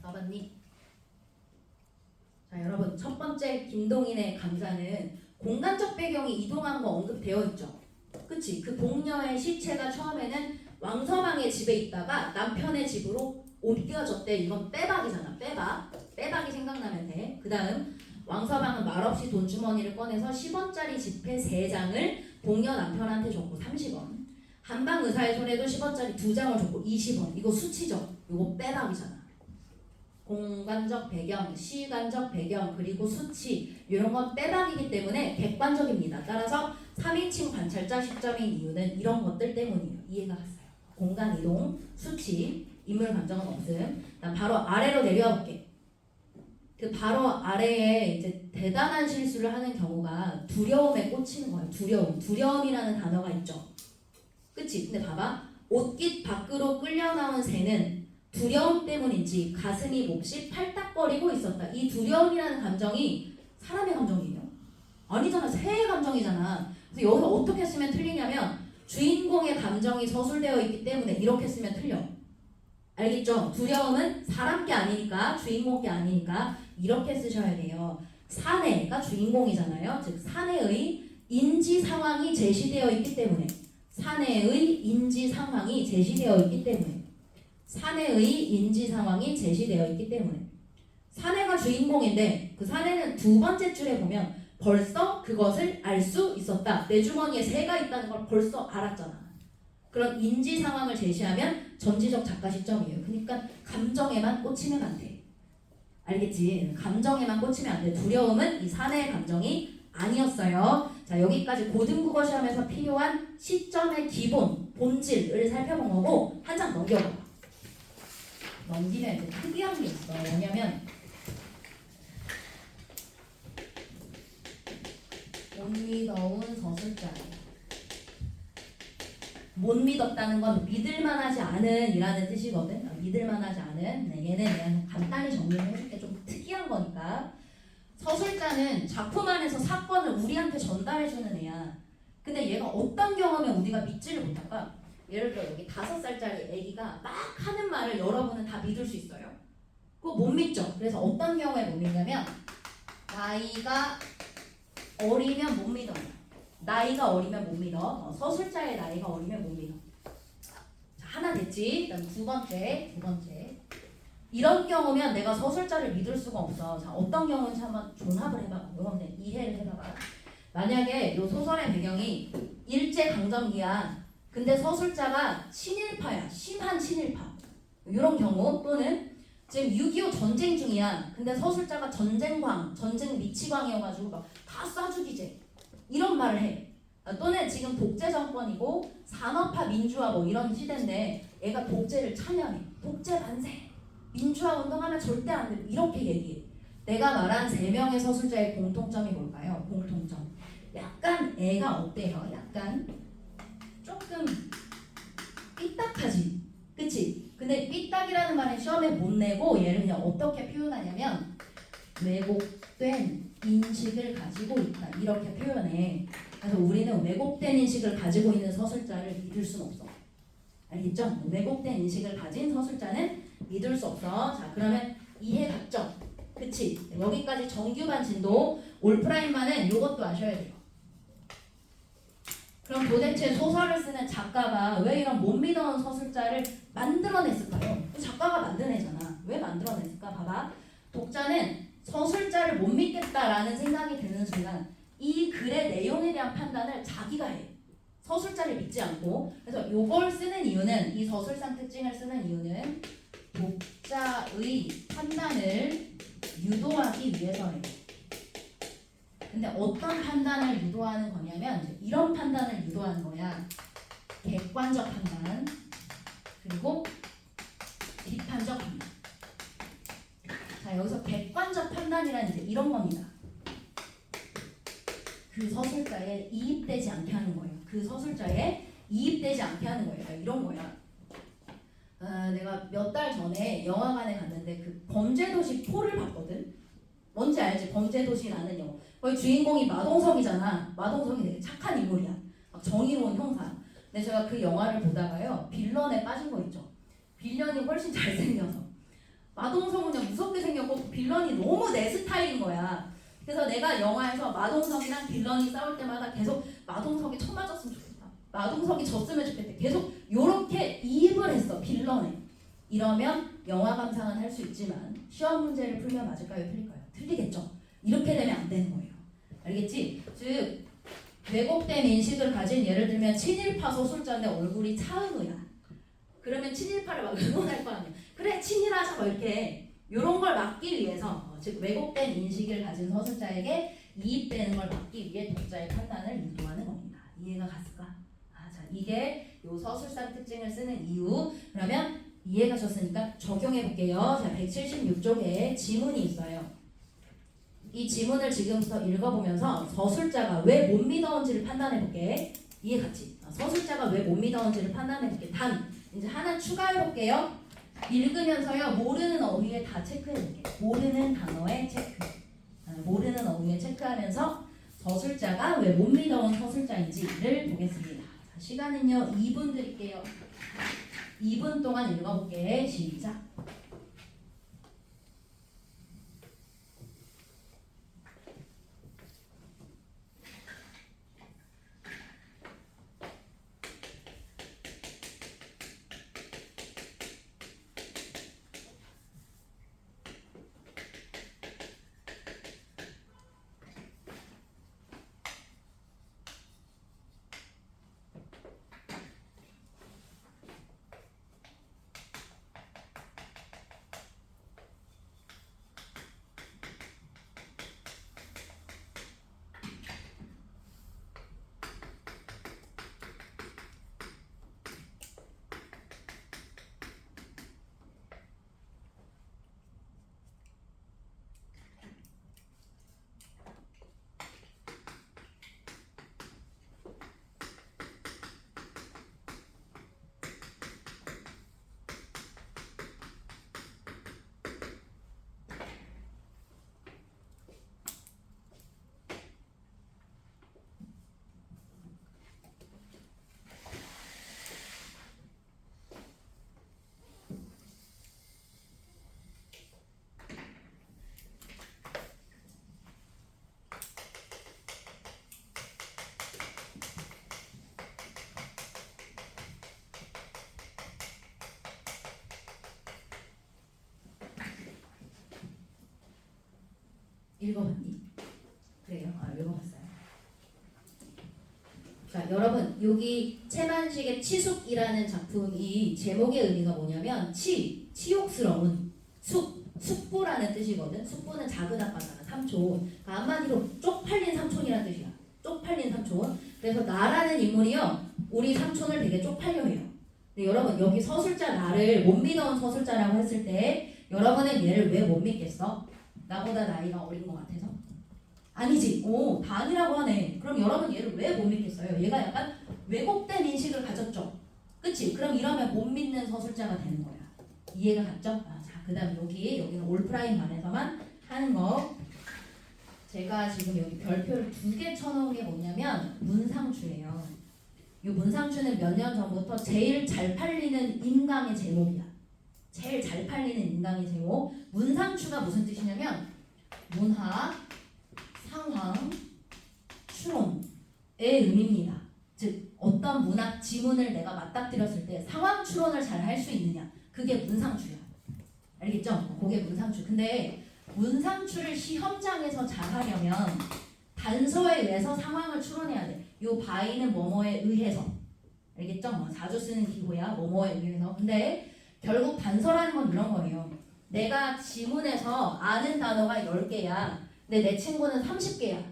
써봤니? 자 여러분 첫 번째 김동인의 감자는 공간적 배경이 이동한 거 언급되어 있죠. 그치? 그 복녀의 시체가 처음에는 왕서방의 집에 있다가 남편의 집으로 옮겨졌대. 이건 빼박이잖아. 빼박. 빼박이 생각나면 돼. 그 다음 왕서방은 말없이 돈주머니를 꺼내서 10원짜리 지폐 3장을 복녀 남편한테 줬고 30원. 한방 의사의 손에도 10원짜리 2장을 줬고 20원. 이거 수치적. 이거 빼박이잖아. 공간적 배경, 시간적 배경, 그리고 수치 이런 건 빼박이기 때문에 객관적입니다. 따라서 3인칭 관찰자 시점인 이유는 이런 것들 때문이에요. 이해가 갔어요. 공간 이동, 수치, 인물 감정은 없음. 난 바로 아래로 내려와 볼게. 그 바로 아래에 이제 대단한 실수를 하는 경우가 두려움에 꽂히는 거예요. 두려움이라는 단어가 있죠. 그치? 근데 봐봐. 옷깃 밖으로 끌려 나온 새는 두려움 때문인지 가슴이 몹시 팔딱거리고 있었다. 이 두려움이라는 감정이 사람의 감정이에요? 아니잖아. 새의 감정이잖아. 그래서 여기서 어떻게 쓰면 틀리냐면 주인공의 감정이 서술되어 있기 때문에 이렇게 쓰면 틀려. 알겠죠? 두려움은 사람 게 아니니까, 주인공 게 아니니까 이렇게 쓰셔야 돼요. 사내가 주인공이잖아요. 즉 사내의 인지 상황이 제시되어 있기 때문에, 사내의 인지 상황이 제시되어 있기 때문에, 사내의 인지 상황이 제시되어 있기 때문에, 사내가 주인공인데 그 사내는 두 번째 줄에 보면 벌써 그것을 알 수 있었다. 내 주머니에 새가 있다는 걸 벌써 알았잖아. 그런 인지 상황을 제시하면 전지적 작가 시점이에요. 그러니까 감정에만 꽂히면 안 돼. 알겠지? 감정에만 꽂히면 안 돼. 두려움은 이 사내의 감정이 아니었어요. 자, 여기까지 고등국어 시험에서 필요한 시점의 기본, 본질을 살펴본 거고 한 장 넘겨봐. 넘기면 이제 특이한 게 있어. 뭐냐면 못 믿어온 서술자예요. 못 믿었다는 건 믿을만하지 않은 이라는 뜻이거든. 믿을만하지 않은. 네, 얘는 그냥 간단히 정리를 해줄게. 좀 특이한 거니까. 서술자는 작품 안에서 사건을 우리한테 전달해주는 애야. 근데 얘가 어떤 경험에 우리가 믿지를 못할까? 예를 들어 여기 5살짜리 애기가 막 하는 말을 여러분은 다 믿을 수 있어요. 그거 못 믿죠. 그래서 어떤 경우에 못 믿냐면 나이가 어리면 못 믿어요. 나이가 어리면 못 믿어. 서술자의 나이가 어리면 못 믿어. 자, 하나 됐지? 그다음 두 번째. 이런 경우면 내가 서술자를 믿을 수가 없어. 자, 어떤 경우인지 한번 종합을 해봐. 여러분들 이해를 해봐봐. 만약에 이 소설의 배경이 일제강점기야. 근데 서술자가 친일파야. 심한 친일파. 이런 경우 또는 지금 6.25 전쟁 중이야. 근데 서술자가 전쟁광, 전쟁 미치광이어가지고 막 다 쏴 죽이지. 이런 말을 해. 또는 지금 독재 정권이고 산업화 민주화 뭐 이런 시대인데 얘가 독재를 찬양해. 독재 만세. 민주화 운동하면 절대 안 돼. 이렇게 얘기해. 내가 말한 3명의 서술자의 공통점이 뭘까요? 공통점. 약간 애가 어때요? 약간 조금 삐딱하지. 그치? 근데 삐딱이라는 말은 시험에 못 내고 얘를 그냥 어떻게 표현하냐면 왜곡된 인식을 가지고 있다. 이렇게 표현해. 그래서 우리는 왜곡된 인식을 가지고 있는 서술자를 믿을 수는 없어. 알겠죠? 왜곡된 인식을 가진 서술자는 믿을 수 없어. 자, 그러면 이해 갔죠? 그치? 여기까지 정규반 진도 올프라임만은 이것도 아셔야 돼요. 그럼 도대체 소설을 쓰는 작가가 왜 이런 못 믿어온 서술자를 만들어냈을까요? 작가가 만들어내잖아. 왜 만들어냈을까? 봐봐. 독자는 서술자를 못 믿겠다라는 생각이 드는 순간 이 글의 내용에 대한 판단을 자기가 해. 서술자를 믿지 않고. 그래서 이걸 쓰는 이유는, 이 서술상 특징을 쓰는 이유는 독자의 판단을 유도하기 위해서예요. 근데 어떤 판단을 유도하는 거냐면 이제 이런 판단을 유도하는 거야. 객관적 판단 그리고 비판적 판단. 자, 여기서 객관적 판단이란 이제 이런 겁니다. 그 서술자에 이입되지 않게 하는 거예요. 그 서술자에 이입되지 않게 하는 거예요. 이런 거야. 내가 몇 달 전에 영화관에 갔는데 그 범죄도시 4를 봤거든. 뭔지 알지? 범죄도시라는 영화. 거기 주인공이 마동석이잖아. 마동석이 되게 착한 인물이야. 막 정의로운 형사. 근데 제가 그 영화를 보다가요 빌런에 빠진 거 있죠. 빌런이 훨씬 잘생겨서 마동석은 그냥 무섭게 생겼고 빌런이 너무 내 스타일인 거야. 그래서 내가 영화에서 마동석이랑 빌런이 싸울 때마다 계속 마동석이 쳐맞았으면 좋겠다. 마동석이 졌으면 좋겠다. 계속 요렇게 이입을 했어. 빌런에. 이러면 영화 감상은 할 수 있지만 시험 문제를 풀면 맞을까요? 틀릴까요? 틀리겠죠. 이렇게 되면 안 되는 거예요. 알겠지? 즉 왜곡된 인식을 가진 예를 들면 친일파 소설자인데 얼굴이 차은우야. 그러면 친일파를 막 응원할 거 아니야. 그래 친일하자 뭐 이렇게 이런 걸 막기 위해서 즉 왜곡된 인식을 가진 서술자에게 이입되는 걸 막기 위해 독자의 판단을 유도하는 겁니다. 이해가 갔을까? 자 이게 요 서술상 특징을 쓰는 이유. 그러면 이해가셨으니까 적용해 볼게요. 자 176쪽에 지문이 있어요. 이 지문을 지금부터 읽어보면서 서술자가 왜 못 믿어온지를 판단해볼게. 이해 갔지? 서술자가 왜 못 믿어온지를 판단해볼게. 단 이제 하나 추가해볼게요. 읽으면서요 모르는 어휘에 다 체크해볼게. 모르는 단어에 체크. 모르는 어휘에 체크하면서 서술자가 왜 못 믿어온 서술자인지를 보겠습니다. 자, 시간은요 2분 드릴게요. 2분 동안 읽어볼게. 시작. 읽어봤니? 그래요? 읽어봤어요. 자, 여러분 여기 채만식의 치숙이라는 작품이 제목의 의미가 뭐냐면 치욕스러운 숙부라는 뜻이거든. 숙부는 작은 아빠잖아. 삼촌. 그러니까 한마디로 쪽팔린 삼촌이라는 뜻이야. 쪽팔린 삼촌. 그래서 나라는 인물이요. 우리 삼촌을 되게 쪽팔려 해요. 근데 여러분 여기 서술자 나를 못 믿어온 서술자라고 했을 때 여러분은 얘를 왜 못 믿겠어? 나보다 나이가 어린 것 같아서? 아니지. 다 아니라고 하네. 그럼 여러분 얘를 왜 못 믿겠어요? 얘가 약간 왜곡된 인식을 가졌죠. 그치? 그럼 이러면 못 믿는 서술자가 되는 거야. 이해가 갔죠? 자, 그 다음 여기는 올프라임 반에서만 하는 거. 제가 지금 여기 별표를 2개 쳐놓은 게 뭐냐면 문상추예요. 이 문상추는 몇 년 전부터 제일 잘 팔리는 인강의 제목이야. 제일 잘 팔리는 인강의 제목. 문상추가 무슨 뜻이냐면 문화, 상황, 추론의 의미입니다. 즉 어떤 문학 지문을 내가 맞닥뜨렸을 때 상황 추론을 잘 할 수 있느냐. 그게 문상추야. 알겠죠? 그게 문상추. 근데 문상추를 시험장에서 잘하려면 단서에 의해서 상황을 추론해야 돼. 요 바이는 뭐뭐에 의해서. 알겠죠? 자주 쓰는 기호야. 뭐뭐에 의해서. 근데 결국 단서라는 건 이런 거예요. 내가 지문에서 아는 단어가 10개야. 근데 내 친구는 30개야.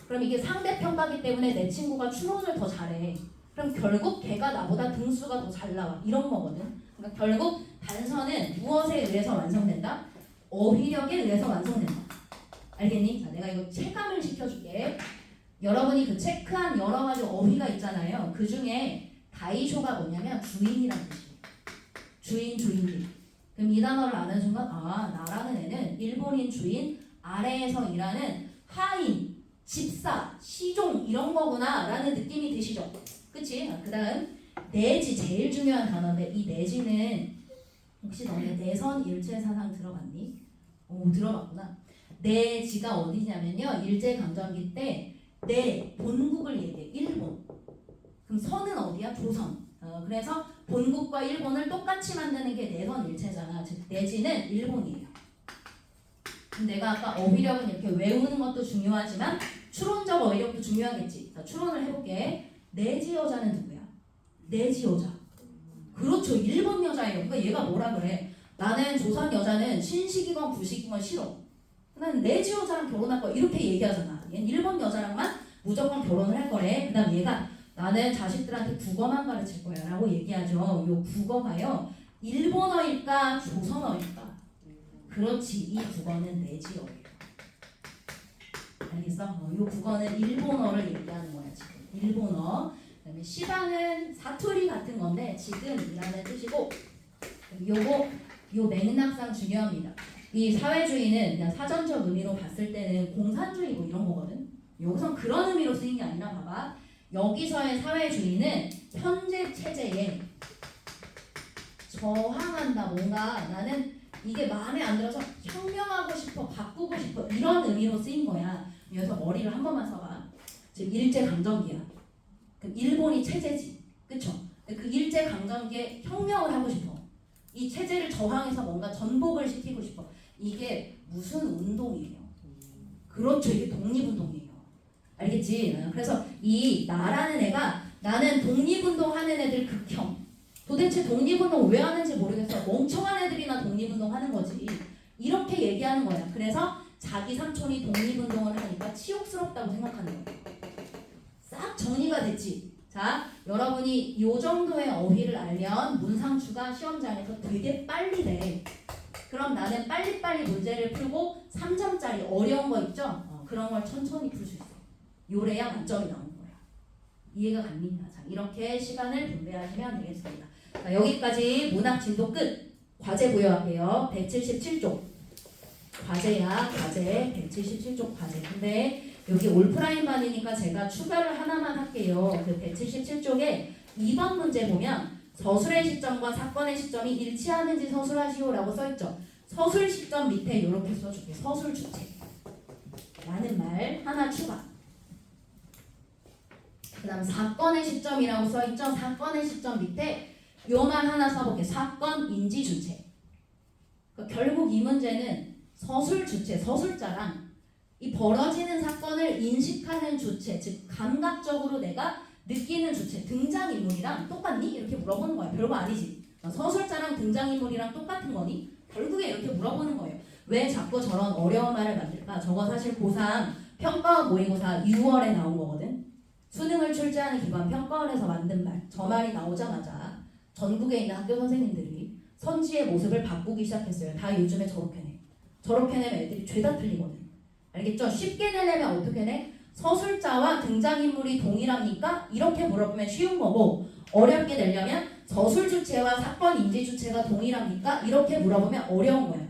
그럼 이게 상대평가기 때문에 내 친구가 추론을 더 잘해. 그럼 결국 걔가 나보다 등수가 더 잘 나와. 이런 거거든. 그러니까 결국 단서는 무엇에 의해서 완성된다? 어휘력에 의해서 완성된다. 알겠니? 자, 내가 이거 체감을 시켜줄게. 여러분이 그 체크한 여러 가지 어휘가 있잖아요. 그 중에 다이쇼가 뭐냐면 주인이란 뜻이에요. 주인들. 그럼 이 단어를 아는 순간 나라는 애는 일본인 주인 아래에서 일하는 하인, 집사, 시종 이런 거구나 라는 느낌이 드시죠? 그치? 그 다음 내지 제일 중요한 단어인데 이 내지는 혹시 너네 내선 일제사상 들어봤니? 들어봤구나. 내지가 어디냐면요. 일제강점기 때 내 본국을 얘기해. 일본. 그럼 선은 어디야? 조선. 그래서 본국과 일본을 똑같이 만드는 게 내선 일체잖아. 즉 내지는 일본이에요. 내가 아까 어휘력은 이렇게 외우는 것도 중요하지만 추론적 어휘력도 중요하겠지. 자, 추론을 해볼게. 내지 여자는 누구야? 내지 여자. 그렇죠. 일본 여자예요. 그러니까 얘가 뭐라 그래? 나는 조선 여자는 신식이건 부식이건 싫어. 나는 내지 여자랑 결혼할 거야. 이렇게 얘기하잖아. 얘는 일본 여자랑만 무조건 결혼을 할 거래. 그 다음 얘가 나는 자식들한테 국어만 가르칠 거야 라고 얘기하죠. 요 국어가요. 일본어일까 조선어일까? 그렇지. 이 국어는 내지어예요. 알겠어? 요 국어는 일본어를 얘기하는 거야 지금. 일본어. 그다음에 시바는 사투리 같은 건데 지금이라는 뜻이고 요 맥락상 중요합니다. 이 사회주의는 그냥 사전적 의미로 봤을 때는 공산주의 뭐 이런 거거든. 여기선 그런 의미로 쓰인 게 아니라 봐봐. 여기서의 사회주의는 현재 체제에 저항한다. 뭔가 나는 이게 마음에 안 들어서 혁명하고 싶어, 바꾸고 싶어 이런 의미로 쓰인 거야. 여기서 머리를 한 번만 써봐. 지금 일제강점기야. 그럼 일본이 체제지. 그쵸? 그 일제강점기에 혁명을 하고 싶어. 이 체제를 저항해서 뭔가 전복을 시키고 싶어. 이게 무슨 운동이에요? 그렇죠. 이게 독립운동이에요. 알겠지? 그래서 이 나라는 애가 나는 독립운동 하는 애들 극혐. 도대체 독립운동 왜 하는지 모르겠어. 멍청한 애들이나 독립운동 하는 거지. 이렇게 얘기하는 거야. 그래서 자기 삼촌이 독립운동을 하니까 치욕스럽다고 생각하는 거야. 싹 정리가 됐지. 자, 여러분이 이 정도의 어휘를 알면 문상추가 시험장에서 되게 빨리 돼. 그럼 나는 빨리빨리 문제를 풀고 3점짜리 어려운 거 있죠? 그런 걸 천천히 풀 수 있어. 요래야 만점이 나오는 거야. 이해가 갑니까? 자, 이렇게 시간을 분배하시면 되겠습니다. 자, 여기까지 문학 진도 끝. 과제 부여할게요. 177쪽. 과제야, 과제. 177쪽 과제. 근데 여기 올프라인반이니까 제가 추가를 하나만 할게요. 그 177쪽에 2번 문제 보면 서술의 시점과 사건의 시점이 일치하는지 서술하시오라고 써있죠. 서술 시점 밑에 이렇게 써줄게. 서술 주체 라는 말 하나 추가. 그 다음 사건의 시점이라고 써있죠. 사건의 시점 밑에 요만 하나 써볼게. 사건 인지 주체. 그러니까 결국 이 문제는 서술 주체, 서술자랑 이 벌어지는 사건을 인식하는 주체, 즉 감각적으로 내가 느끼는 주체, 등장인물이랑 똑같니? 이렇게 물어보는 거야. 별거 아니지. 서술자랑 등장인물이랑 똑같은 거니? 결국에 이렇게 물어보는 거예요. 왜 자꾸 저런 어려운 말을 만들까? 저거 사실 고3 평가원 모의고사 6월에 나온 거거든. 수능을 출제하는 기관 평가원에서 만든 말. 저 말이 나오자마자 전국에 있는 학교 선생님들이 선지의 모습을 바꾸기 시작했어요. 다 요즘에 저렇게 내. 저렇게 내면 애들이 죄다 틀리거든. 알겠죠? 쉽게 내려면 어떻게 내? 서술자와 등장인물이 동일합니까? 이렇게 물어보면 쉬운 거고, 어렵게 내려면 서술 주체와 사건 인지 주체가 동일합니까? 이렇게 물어보면 어려운 거야.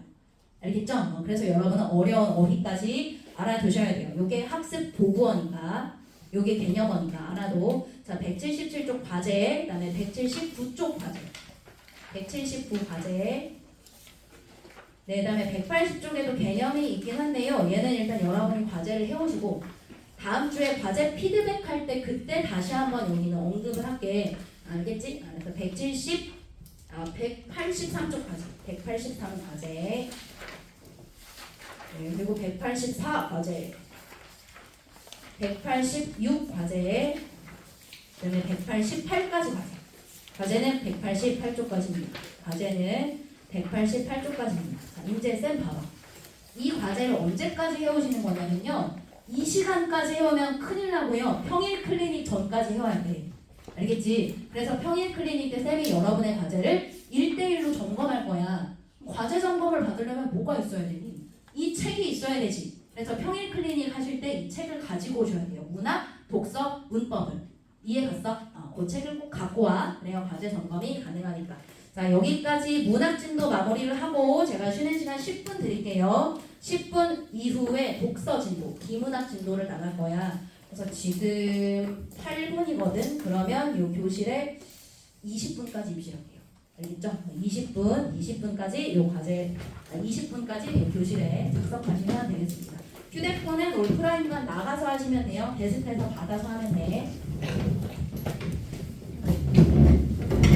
알겠죠? 그래서 여러분은 어려운 어휘까지 알아두셔야 돼요. 요게 학습 도구어니까, 요게 개념어니까 알아도. 자, 177쪽 과제, 그 다음에 179쪽 과제. 179 과제. 네, 다음에 180쪽에도 개념이 있긴 한데요. 얘는 일단 여러분이 과제를 해오시고 다음 주에 과제 피드백할 때 그때 다시 한번 여기는 언급을 할게. 알겠지? 그래서 183쪽 과제. 183 과제. 네, 그리고 184 과제. 186 과제. 그다음에 188까지 과제. 과제는 188쪽까지입니다. 과제는 188쪽까지입니다. 자, 이제 쌤 봐봐. 이 과제를 언제까지 해오시는 거냐면요. 이 시간까지 해오면 큰일 나고요. 평일 클리닉 전까지 해와야 돼. 알겠지? 그래서 평일 클리닉 때 쌤이 여러분의 과제를 1대1로 점검할 거야. 과제 점검을 받으려면 뭐가 있어야 되니? 이 책이 있어야 되지. 그래서 평일 클리닉 하실 때 이 책을 가지고 오셔야 돼요. 문학, 독서, 문법을. 이해 갔어? 그 책을 꼭 갖고 와. 그래야 과제 점검이 가능하니까. 자, 여기까지 문학진도 마무리를 하고 제가 쉬는 시간 10분 드릴게요. 10분 이후에 독서 진도, 비문학 진도를 나갈 거야. 그래서 지금 8분이거든. 그러면 요 교실에 20분까지 입실할게요. 알겠죠? 20분까지 요 과제, 20분까지 요 교실에 작성하시면 되겠습니다. 휴대폰은 올프라인만 나가서 하시면 돼요. 데스크에서 받아서 하면 돼.